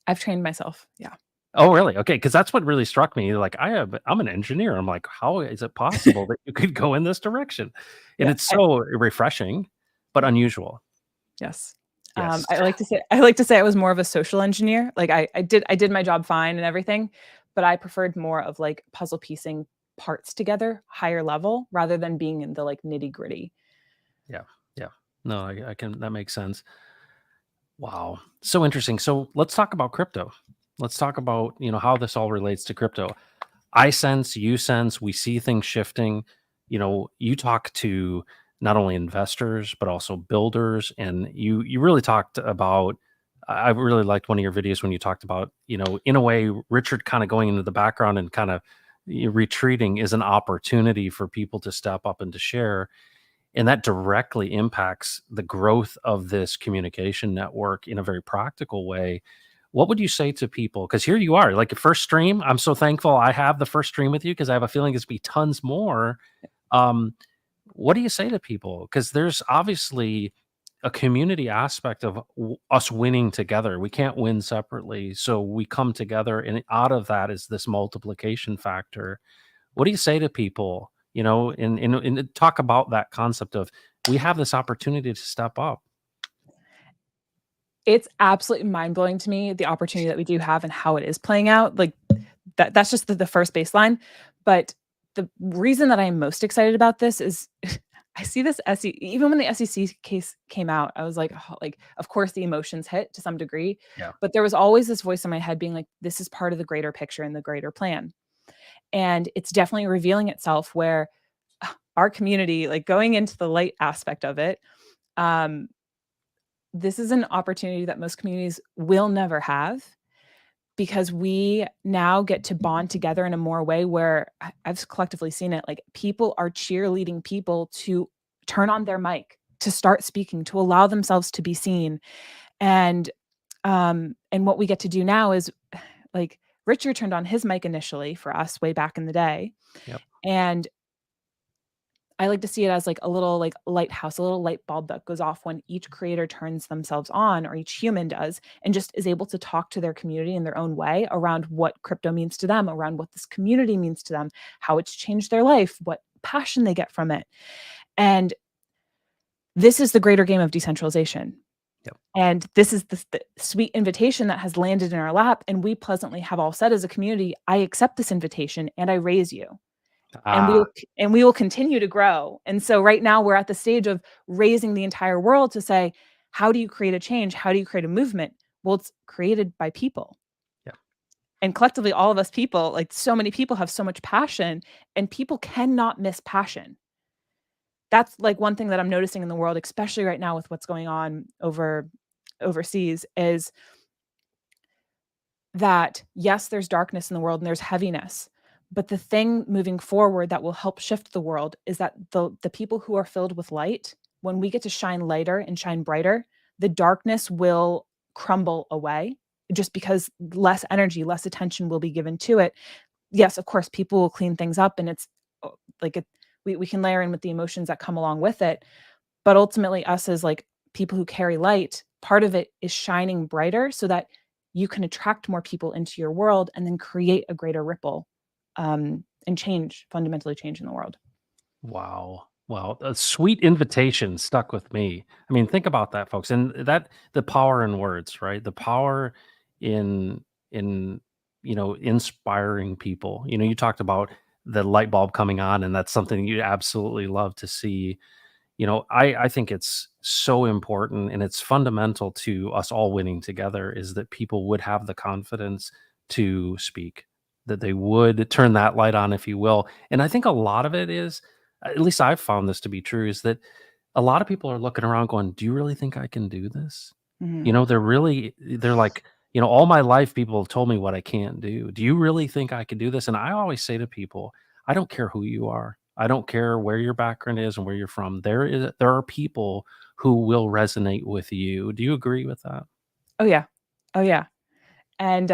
I've trained myself. Yeah. Oh, really? Okay, because that's what really struck me. Like, I'm an engineer. I'm like, how is it possible that you could go in this direction? And Yeah. it's so refreshing, but unusual. Yes. Yes. I like to say I was more of a social engineer. Like I did my job fine and everything, but I preferred more of like puzzle piecing parts together, higher level, rather than being in the like nitty gritty. Yeah. Yeah. No, I can. That makes sense. Wow. So interesting. So let's talk about crypto. Let's talk about how this all relates to crypto. I sense, you sense, we see things shifting. You talk to not only investors but also builders, and you really talked about. I really liked one of your videos when you talked about, in a way, Richard kind of going into the background and kind of retreating is an opportunity for people to step up and to share, and that directly impacts the growth of this communication network in a very practical way. What would you say to people? Because here you are, like, a first stream. I'm so thankful I have the first stream with you because I have a feeling it's be tons more. Um, what do you say to people? Because there's obviously a community aspect of us winning together. We can't win separately. So we come together, and out of that is this multiplication factor. What do you say to people, and talk about that concept of we have this opportunity to step up? It's absolutely mind blowing to me the opportunity that we do have and how it is playing out. Like that's just the first baseline. But the reason that I'm most excited about this is I see this even when the SEC case came out, I was like, oh, like, of course the emotions hit to some degree, Yeah. but there was always this voice in my head being like, this is part of the greater picture and the greater plan. And it's definitely revealing itself where our community, like going into the light aspect of it, um, this is an opportunity that most communities will never have, because we now get to bond together in a more way where I've collectively seen it. Like people are cheerleading people to turn on their mic, to start speaking, to allow themselves to be seen. And what we get to do now is, like, Richard turned on his mic initially for us way back in the day. Yep. And I like to see it as like a little like lighthouse, a little light bulb that goes off when each creator turns themselves on, or each human does, and just is able to talk to their community in their own way around what crypto means to them, around what this community means to them, how it's changed their life, what passion they get from it. And this is the greater game of decentralization. Yep. And this is the sweet invitation that has landed in our lap. And we pleasantly have all said as a community, I accept this invitation and I raise you. And we Ah, will and we will continue to grow. And so right now we're at the stage of raising the entire world to say, how do you create a change? How do you create a movement? Well, it's created by people. yeah. And collectively, all of us people, like so many people have so much passion, and people cannot miss passion. That's like one thing that I'm noticing in the world, especially right now with what's going on overseas, is that yes, there's darkness in the world and there's heaviness, but the thing moving forward that will help shift the world is that the people who are filled with light, when we get to shine lighter and shine brighter, the darkness will crumble away just because less energy, less attention will be given to it. Yes, of course, people will clean things up and it's like we can layer in with the emotions that come along with it. But ultimately, us as like people who carry light, part of it is shining brighter so that you can attract more people into your world and then create a greater ripple and fundamentally change in the world. Wow. Wow. A sweet invitation stuck with me. I mean, think about that, folks. And that the power in words, right? The power in in inspiring people. You talked about the light bulb coming on, and that's something you absolutely love to see. I think it's so important and it's fundamental to us all winning together is that people would have the confidence to speak, that they would turn that light on, if you will. And I think a lot of it is, at least I've found this to be true, is that a lot of people are looking around going, do you really think I can do this? Mhm. They're like, all my life people have told me what I can't do. Do you really think I can do this? And I always say to people, I don't care who you are. I don't care where your background is and where you're from. There are people who will resonate with you. Do you agree with that? Oh yeah. Oh yeah. And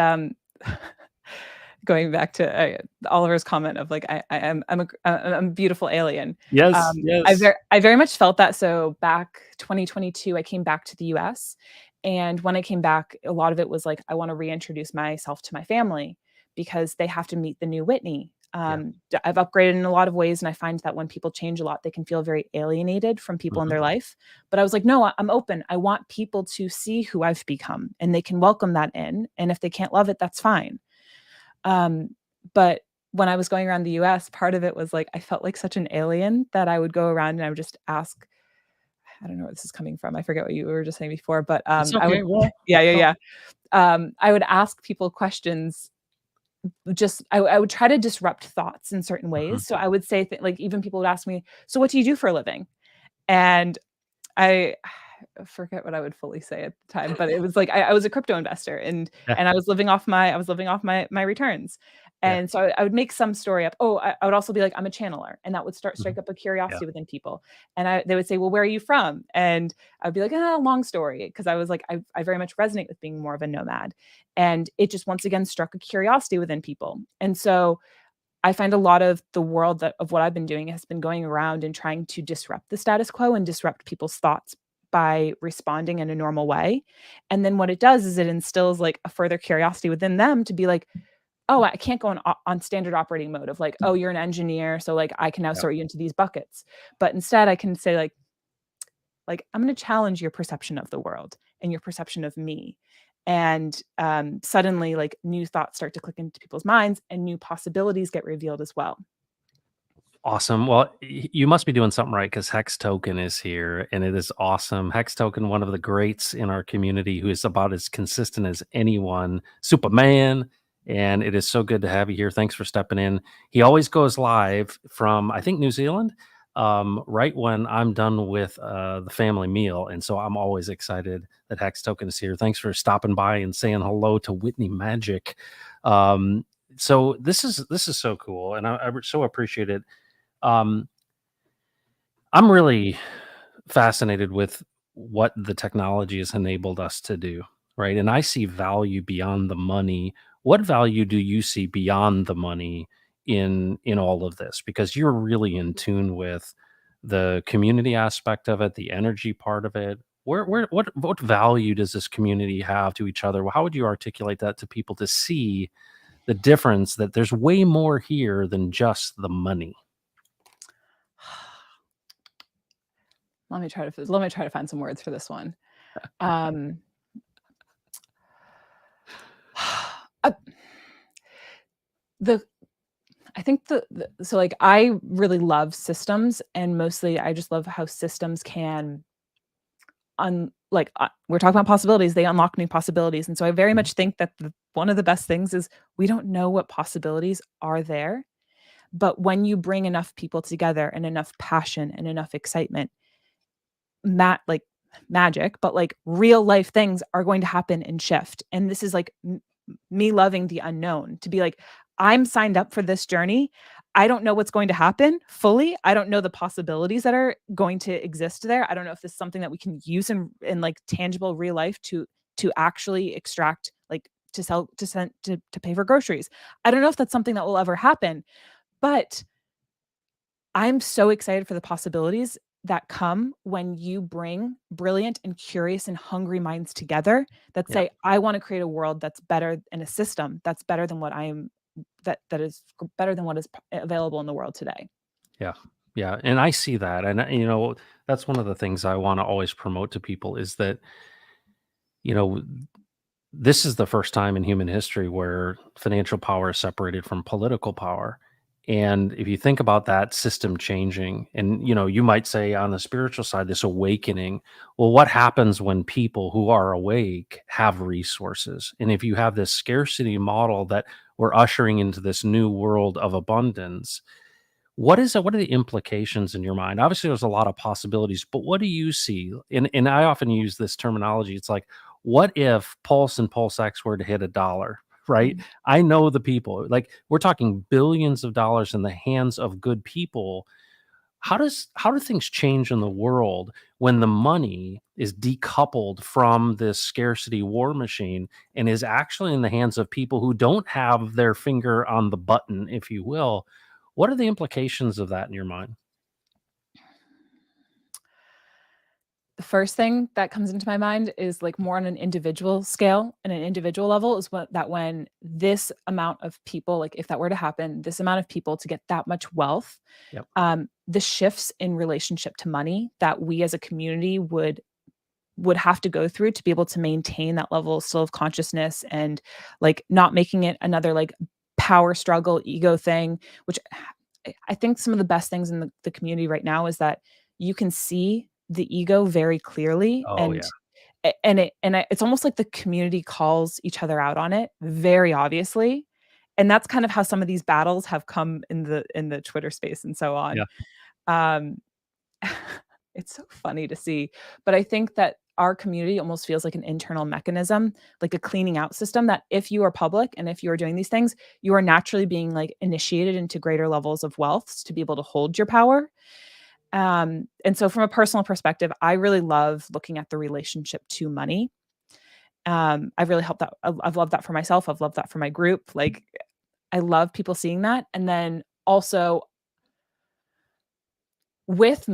going back to Oliver's comment of like I'm a beautiful alien. Yes, yes. I very much felt that. So back 2022, I came back to the U.S. and when I came back, a lot of it was like I want to reintroduce myself to my family because they have to meet the new Whitney. Yeah. I've upgraded in a lot of ways, and I find that when people change a lot, they can feel very alienated from people in Mhm. their life. But I was like, no, I'm open. I want people to see who I've become, and they can welcome that in. And if they can't love it, that's fine. Um, but when I was going around the US, part of it was like I felt like such an alien that I would go around and I would just ask, I don't know where this is coming from. I forget what you were just saying before, but It's I would okay. Well, yeah, yeah, go. yeah. I would ask people questions. Just I would try to disrupt thoughts in certain Mhm. ways. So I would say like even people would ask me, "So what do you do for a living?" And I forget what I would fully say at the time, but it was like I was a crypto investor Yeah, and I was living off my returns. yeah. And so I would make some story up. Oh, I would also be like, I'm a channeler. And that would Mhm. strike up a Yeah. curiosity within people. And they would say, well, where are you from? And I'd be like, long story. Cause I was like, I very much resonate with being more of a nomad. And it just once again struck a curiosity within people. And so I find a lot of the world of what I've been doing has been going around and trying to disrupt the status quo and disrupt people's thoughts by responding in a normal way. And then what it does is it instills like a further curiosity within them to be like, oh, I can't go on standard operating mode of like, oh, you're an engineer, so like I can now Yeah. sort you into these buckets. But instead I can say like I'm going to challenge your perception of the world and your perception of me. And suddenly like new thoughts start to click into people's minds and new possibilities get revealed as well. Awesome. Well, you must be doing something right because Hex Token is here and it is awesome. Hex Token, one of the greats in our community who is about as consistent as anyone, Superman. And it is so good to have you here. Thanks for stepping in. He always goes live from, I think, New Zealand, right when I'm done with the family meal. And so I'm always excited that Hex Token is here. Thanks for stopping by and saying hello to Whitney Magic. Um, so this is so cool, and I so appreciate it. um, I'm really fascinated with what the technology has enabled us to do, right? And I see value beyond the money. What value do you see beyond the money in all of this? Because you're really in tune with the community aspect of it, the energy part of it. What value does this community have to each other? How would you articulate that to people to see the difference that there's way more here than just the money? Let me try to find some words for this one. Um, uh, the I think so like I really love systems, and mostly I just love how systems can we're talking about possibilities, they unlock new possibilities. And so I very Mhm. much think that one of the best things is we don't know what possibilities are there, but when you bring enough people together and enough passion and enough excitement, like magic, but like real life things are going to happen and shift. And this is like me loving the unknown, to be like, I'm signed up for this journey. I don't know what's going to happen fully. I don't know the possibilities that are going to exist there. I don't know if this is something that we can use in like tangible real life to actually extract, like, to sell, to send, to pay for groceries. I don't know if that's something that will ever happen, but I'm so excited for the possibilities that come when you bring brilliant and curious and hungry minds together that Yeah. say, I want to create a world that's better, in a system that's better than that is better than what is available in the world today. Yeah. Yeah. And I see that. And, that's one of the things I want to always promote to people is that, you know, this is the first time in human history where financial power is separated from political power. And if you think about that system changing, and you might say on the spiritual side, this awakening, well, what happens when people who are awake have resources? And if you have this scarcity model that we're ushering into this new world of abundance, what are the implications in your mind? Obviously, there's a lot of possibilities, but what do you see? And I often use this terminology. It's like, what if Pulse and Pulse X were to hit $1, right? Mm. I know the people, like we're talking billions of dollars in the hands of good people. How do things change in the world when the money is decoupled from this scarcity war machine and is actually in the hands of people who don't have their finger on the button, if you will? What are the implications of that in your mind? The first thing that comes into my mind is, like, more on an individual scale and an individual level, is when this amount of people, like, if that were to happen, this amount of people to get that much wealth, Yep. the shifts in relationship to money that we as a community would have to go through to be able to maintain that level still of consciousness, and, like, not making it another, like, power struggle, ego thing, which I think some of the best things in the community right now is that you can see the ego very clearly, Oh, and yeah. it's almost like the community calls each other out on it very obviously, and that's kind of how some of these battles have come in the Twitter space and so on. Yeah. Um, it's so funny to see, but I think that our community almost feels like an internal mechanism, like a cleaning out system, that if you are public and if you are doing these things, you are naturally being, like, initiated into greater levels of wealth to be able to hold your power. And so from a personal perspective, I really love looking at the relationship to money. I've really helped that. I've loved that for myself. I've loved that for my group. Like, I love people seeing that. And then also with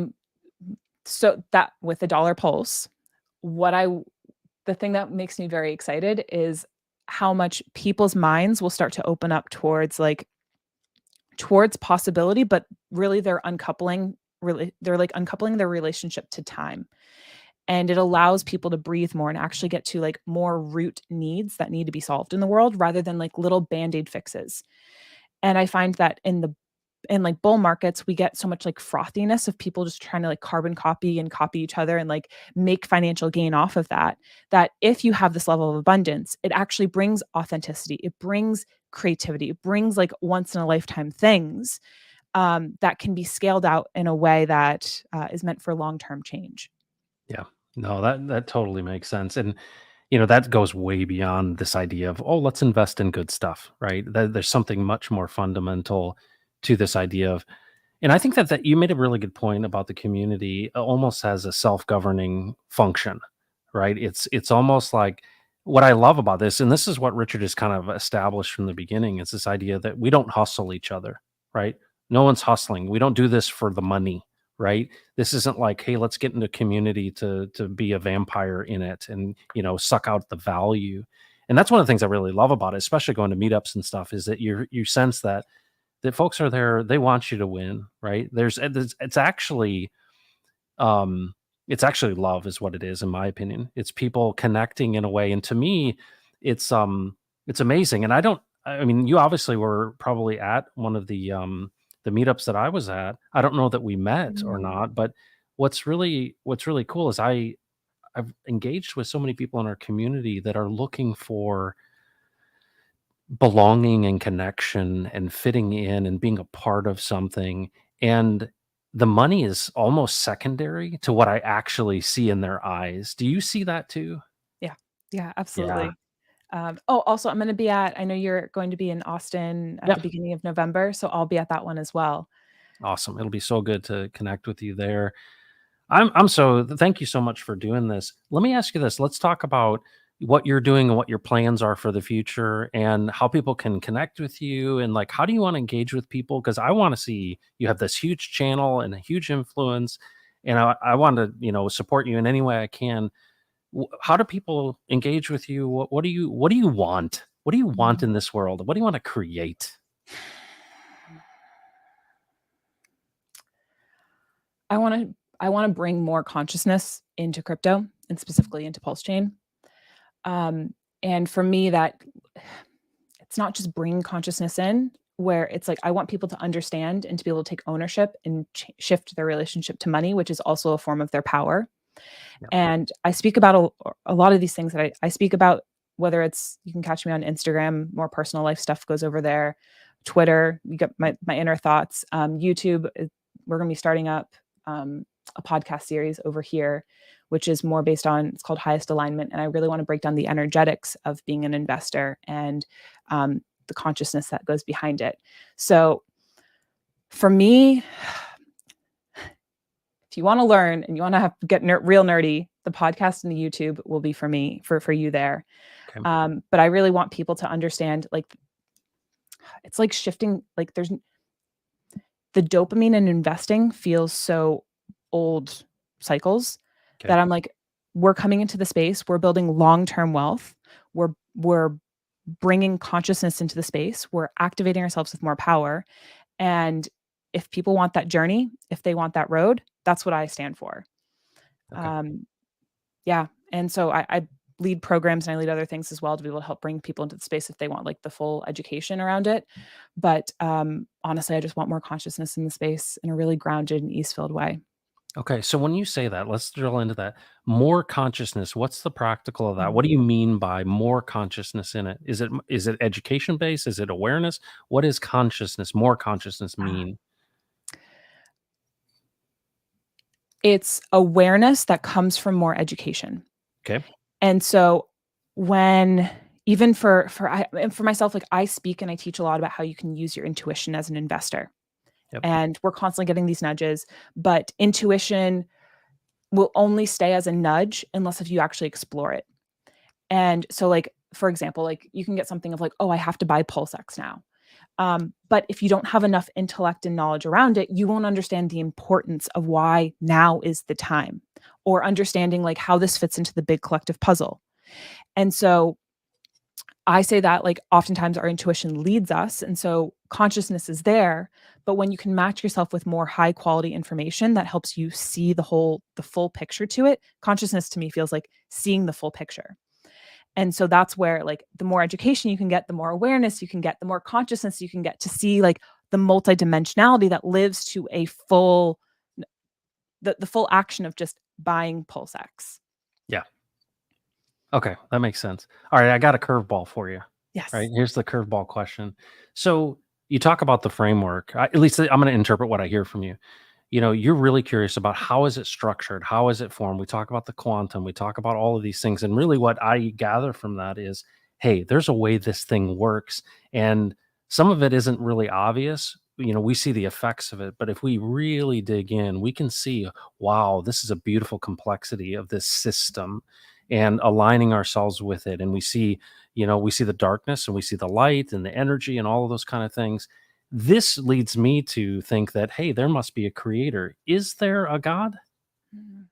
so that with the dollar pulse, what I the thing that makes me very excited is how much people's minds will start to open up towards, like, towards possibility, but really they're like uncoupling their relationship to time. And it allows people to breathe more and actually get to, like, more root needs that need to be solved in the world rather than, like, little band-aid fixes. And I find that in, like, bull markets, we get so much, like, frothiness of people just trying to, like, carbon copy and copy each other and, like, make financial gain off of that. That if you have this level of abundance, it actually brings authenticity. It brings creativity. It brings, like, once in a lifetime things, that can be scaled out in a way that, is meant for long-term change. Yeah. No, that totally makes sense. And that goes way beyond this idea of, oh, let's invest in good stuff, right? There's something much more fundamental to this idea of, and I think that you made a really good point about the community almost has a self-governing function, right? It's almost like what I love about this, and this is what Richard has kind of established from the beginning, is this idea that we don't hustle each other, right? No one's hustling. We don't do this for the money, right? This isn't like, hey, let's get into community to be a vampire in it and suck out the value. And that's one of the things I really love about it, especially going to meetups and stuff, is that you sense that folks are there, they want you to win, right? Um it's actually love is what it is in my opinion. It's people connecting in a way, and to me it's it's amazing. And I mean, you obviously were probably at one of the meetups that I was at. I don't know that we met or Mm. not, but what's really cool is I've engaged with so many people in our community that are looking for belonging and connection and fitting in and being a part of something. And the money is almost secondary to what I actually see in their eyes. Do you see that too? Yeah. Yeah, Yeah. absolutely. Also, I'm going to be I know you're going to be in Austin at Yeah. the beginning of November, so I'll be at that one as well. Awesome. It'll be so good to connect with you there. Thank you so much for doing this. Let me ask you this. Let's talk about what you're doing and what your plans are for the future and how people can connect with you and like how do you want to engage with people? Because I want to see you have this huge channel and a huge influence. And I want to, support you in any way I can. How do people engage with you? What do you want? What do you want Mhm. in this world? What do you want to create? I want to bring more consciousness into crypto and specifically into Pulse Chain. And for me, that it's not just bringing consciousness in, where it's like I want people to understand and to be able to take ownership and shift their relationship to money, which is also a form of their power. Yeah. And I speak about a lot of these things that I speak about, whether it's you can catch me on Instagram, more personal life stuff goes over there. Twitter, you get my inner thoughts. YouTube, we're going to be starting up a podcast series over here, which is more based on, it's called Highest Alignment. And I really want to break down the energetics of being an investor and the consciousness that goes behind it. So for me, if you want to learn and you want to get real nerdy, the podcast and the YouTube will be for me, for you there. Okay. But I really want people to understand, like, it's like shifting, like there's the dopamine in investing feels so old cycles Okay. that I'm like, we're coming into the space, we're building long-term wealth, we're bringing consciousness into the space, we're activating ourselves with more power. And if people want that journey, if they want that road, that's what I stand for. Okay. Yeah. And so I lead programs and I lead other things as well to be able to help bring people into the space if they want like the full education around it. But honestly, I just want more consciousness in the space in a really grounded and ease-filled way. Okay, so when you say that, let's drill into that. More consciousness, what's the practical of that? Mm. What do you mean by more consciousness in it? Is it education based? Is it awareness? What is consciousness, more consciousess Ah, mean? It's awareness that comes from more education. Okay. And so when even for myself, like I speak and I teach a lot about how you can use your intuition as an investor. Yep. And we're constantly getting these nudges, but intuition will only stay as a nudge unless if you actually explore it. And so like, for example, like you can get something of like, oh, I have to buy PulseX now. But if you don't have enough intellect and knowledge around it, you won't understand the importance of why now is the time, or understanding like how this fits into the big collective puzzle. And so I say that like oftentimes our intuition leads us. And so consciousness is there. But when you can match yourself with more high quality information that helps you see the full picture to it, consciousness to me feels like seeing the full picture. And so that's where like the more education you can get, the more awareness you can get, the more consciousness you can get to see like the multidimensionality that lives to a full, the full action of just buying PulseX. Yeah. Okay, that makes sense. All right, I got a curveball for you. All right, Yes. here's the curveball question. So you talk about the framework. At least I'm going to interpret what I hear from you. You're really curious about how is it structured? How is it formed? We talk about the quantum, we talk about all of these things. And really what I gather from that is, hey, there's a way this thing works. And some of it isn't really obvious. We see the effects of it, but if we really dig in, we can see, wow, this is a beautiful complexity of this system and aligning ourselves with it. And we see the darkness and we see the light and the energy and all of those kind of things. This leads me to think that, hey, there must be a creator. Is there a God Mm.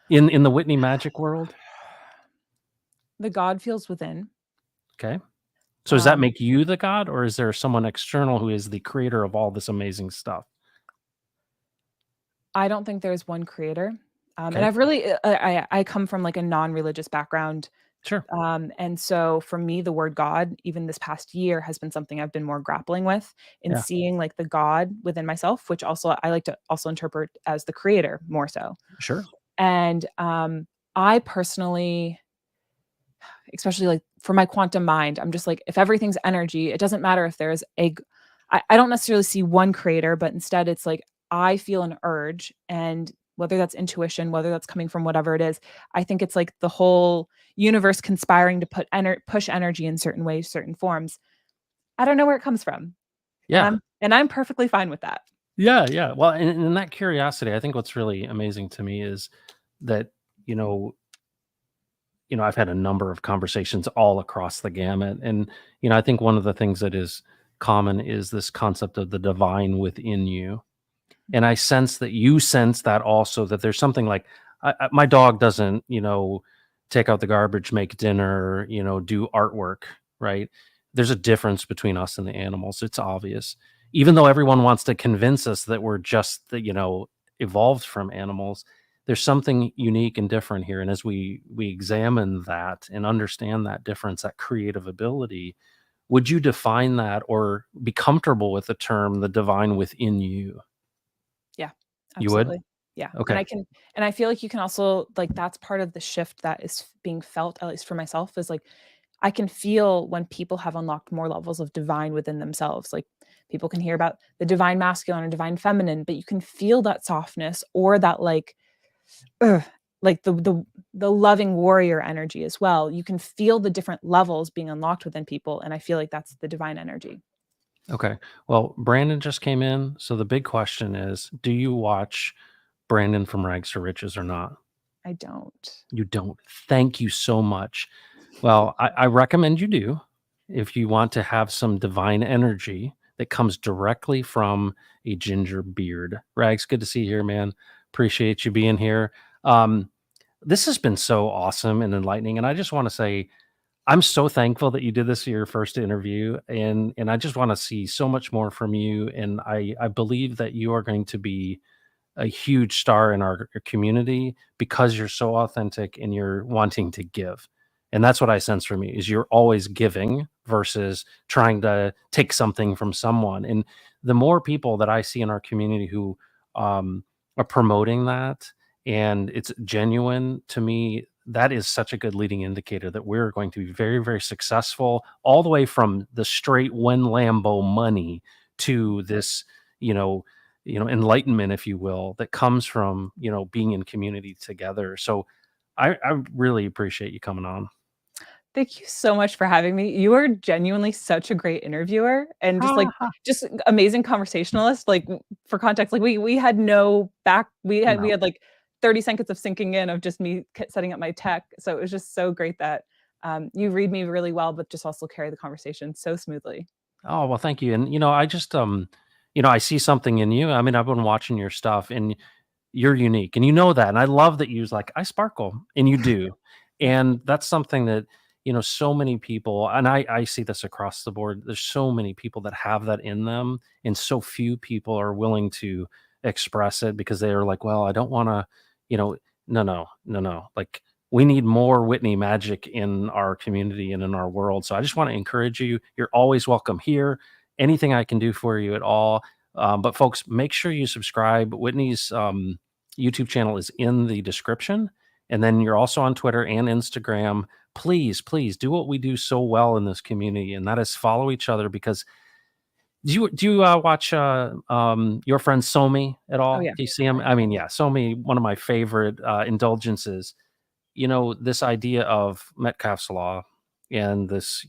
in the Whitney magic world? The God feels within. Okay. So does that Um, make you the God, or is there someone external who is the creator of all this amazing stuff? I don't think there's one creator. And Okay. I've really, I come from like a non-religious background. Sure. And so for me, the word God, even this past year, has been something I've been more grappling with in Yeah. seeing like the God within myself, which also I like to also interpret as the creator more so. Sure. And I personally, especially like for my quantum mind, I'm just like, if everything's energy, it doesn't matter if there's I don't necessarily see one creator, but instead it's like I feel an urge and whether that's intuition, whether that's coming from whatever it is. I think it's like the whole universe conspiring to push energy in certain ways, certain forms. I don't know where it comes from, and Yeah. I'm perfectly fine with that. Yeah, yeah. Well, and that curiosity, I think what's really amazing to me is that, you know, I've had a number of conversations all across the gamut. And, I think one of the things that is common is this concept of the divine within you. And I sense that you sense that also, that there's something like my dog doesn't, take out the garbage, make dinner, do artwork, right? There's a difference between us and the animals. It's obvious. Even though everyone wants to convince us that we're just, evolved from animals, there's something unique and different here. And as we examine that and understand that difference, that creative ability, would you define that or be comfortable with the term the divine within you? Yeah, You would? absolutely. Yeah, Okay. and I feel like you can also like that's part of the shift that is being felt, at least for myself, is like I can feel when people have unlocked more levels of divine within themselves. Like people can hear about the divine masculine or divine feminine, but you can feel that softness or that ugh, like the loving warrior energy as well. You can feel the different levels being unlocked within people, and I feel like that's the divine energy. Okay. Well, Brandon just came in. So the big question is, do you watch Brandon from Rags to Riches or not? I don't. You don't. Thank you so much. Well, I recommend you do if you want to have some divine energy that comes directly from a ginger beard. Rags, good to see you here, man. Appreciate you being here. Um, this has been so awesome and enlightening. And I just want to say, I'm so thankful that you did this your first interview, and I just want to see so much more from you. And I believe that you are going to be a huge star in our community because you're so authentic and you're wanting to give. And that's what I sense from you is you're always giving versus trying to take something from someone. And the more people that I see in our community who are promoting that and it's genuine to me, that is such a good leading indicator that we're going to be very, very successful all the way from the straight one Lambo money to this, you know, enlightenment, if you will, that comes from, being in community together. So I really appreciate you coming on. Thank you so much for having me. You are genuinely such a great interviewer and just amazing conversationalist. Like for context, like we had no back we No. had like 30 seconds of sinking in of just me setting up my tech. So it was just so great that you read me really well, but just also carry the conversation so smoothly. Oh, well, thank you. And, I just, I see something in you. I mean, I've been watching your stuff and you're unique and you know that. And I love that you was like, I sparkle and you do. And that's something that, so many people, and I see this across the board. There's so many people that have that in them. And so few people are willing to express it because they are like, well, I don't want to, you know, no, no, no, no. Like we need more Whitney magic in our community and in our world. So I just want to encourage you. You're always welcome here. Anything I can do for you at all. But folks, make sure you subscribe. Whitney's YouTube channel is in the description. And then you're also on Twitter and Instagram. Please, please do what we do so well in this community, and that is follow each other. Because do you watch your friend Somi at Oh all? yeah. Do you see him? I mean, yeah, Somi, one of my favorite indulgences. This idea of Metcalfe's law and this,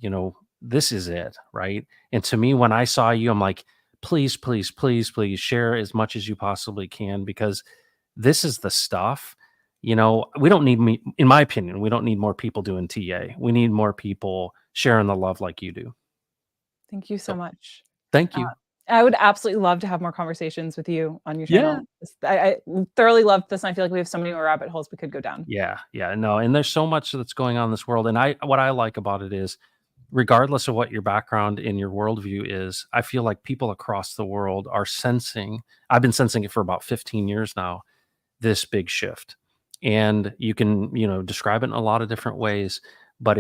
this is it, right? And to me, when I saw you, I'm like, please, please, please, please share as much as you possibly can because this is the stuff. We don't need me, in my opinion, we don't need more people doing TA. We need more people sharing the love like you do. Thank you so So much. thank Uh, you. I would absolutely love to have more conversations with you on your Yeah. channel. I thoroughly loved this, and I feel like we have so many more rabbit holes we could go down. Yeah. Yeah. No. And there's so much that's going on in this world. And what I like about it is, regardless of what your background in your worldview is, I feel like people across the world are sensing, I've been sensing it for about 15 years now, this big shift. And you can, describe it in a lot of different ways, but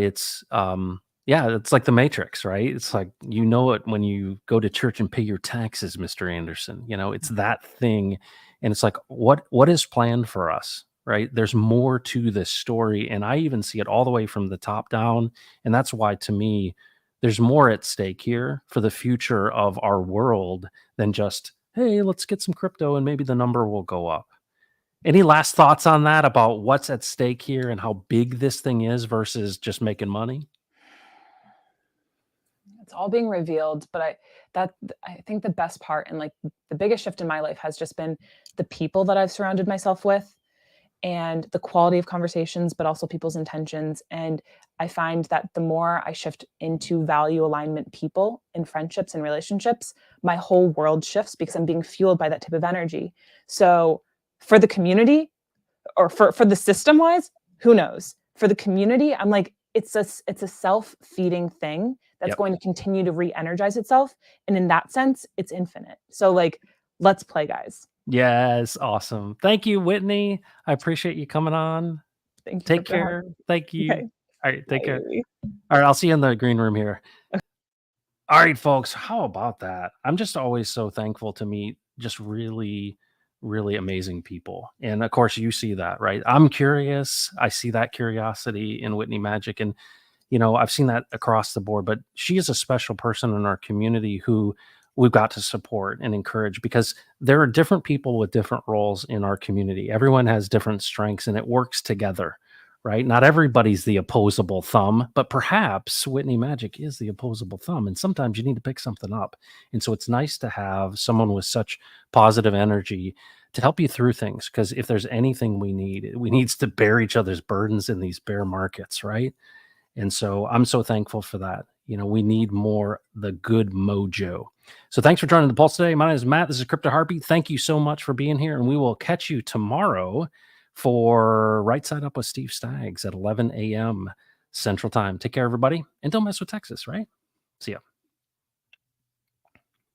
yeah, it's like the Matrix, right? It's like, it when you go to church and pay your taxes, Mr. Anderson, it's that thing. And it's like, what is planned for us? Right. There's more to this story. And I even see it all the way from the top down. And that's why, to me, there's more at stake here for the future of our world than just, hey, let's get some crypto and maybe the number will go up. Any last thoughts on that about what's at stake here and how big this thing is versus just making money? It's all being revealed, but I think the best part and like the biggest shift in my life has just been the people that I've surrounded myself with and the quality of conversations, but also people's intentions. And I find that the more I shift into value alignment people in friendships and relationships, my whole world shifts because I'm being fueled by that type of energy. So for the community, or for the system wise, who knows? For the community, I'm like, it's a self-feeding thing that's Yep. going to continue to re-energize itself. And in that sense, it's infinite. So like, let's play, guys. Yes, awesome. Thank you, Whitney. I appreciate you coming on. Thank you, Take Crypto Heart. care. Thank Okay. you. All right, take care. Bye. All right, I'll see you in the green room here. All right, folks, how about that? I'm just always so thankful to meet just really, really amazing people. And of course, you see that, right? I'm curious. I see that curiosity in Whitney Magic. And, I've seen that across the board, but she is a special person in our community who we've got to support and encourage because there are different people with different roles in our community. Everyone has different strengths and it works together, right? Not everybody's the opposable thumb, but perhaps Whitney Magic is the opposable thumb. And sometimes you need to pick something up. And so it's nice to have someone with such positive energy to help you through things. Because if there's anything we need, we needs to bear each other's burdens in these bear markets, right? And so I'm so thankful for that. We need more the good mojo. So thanks for joining the Pulse today. My name is Matt. This is Crypto Heartbeat. Thank you so much for being here. And we will catch you tomorrow for Right Side Up with Steve Staggs at 11 a.m. Central Time. Take care, everybody. And don't mess with Texas, right? See ya.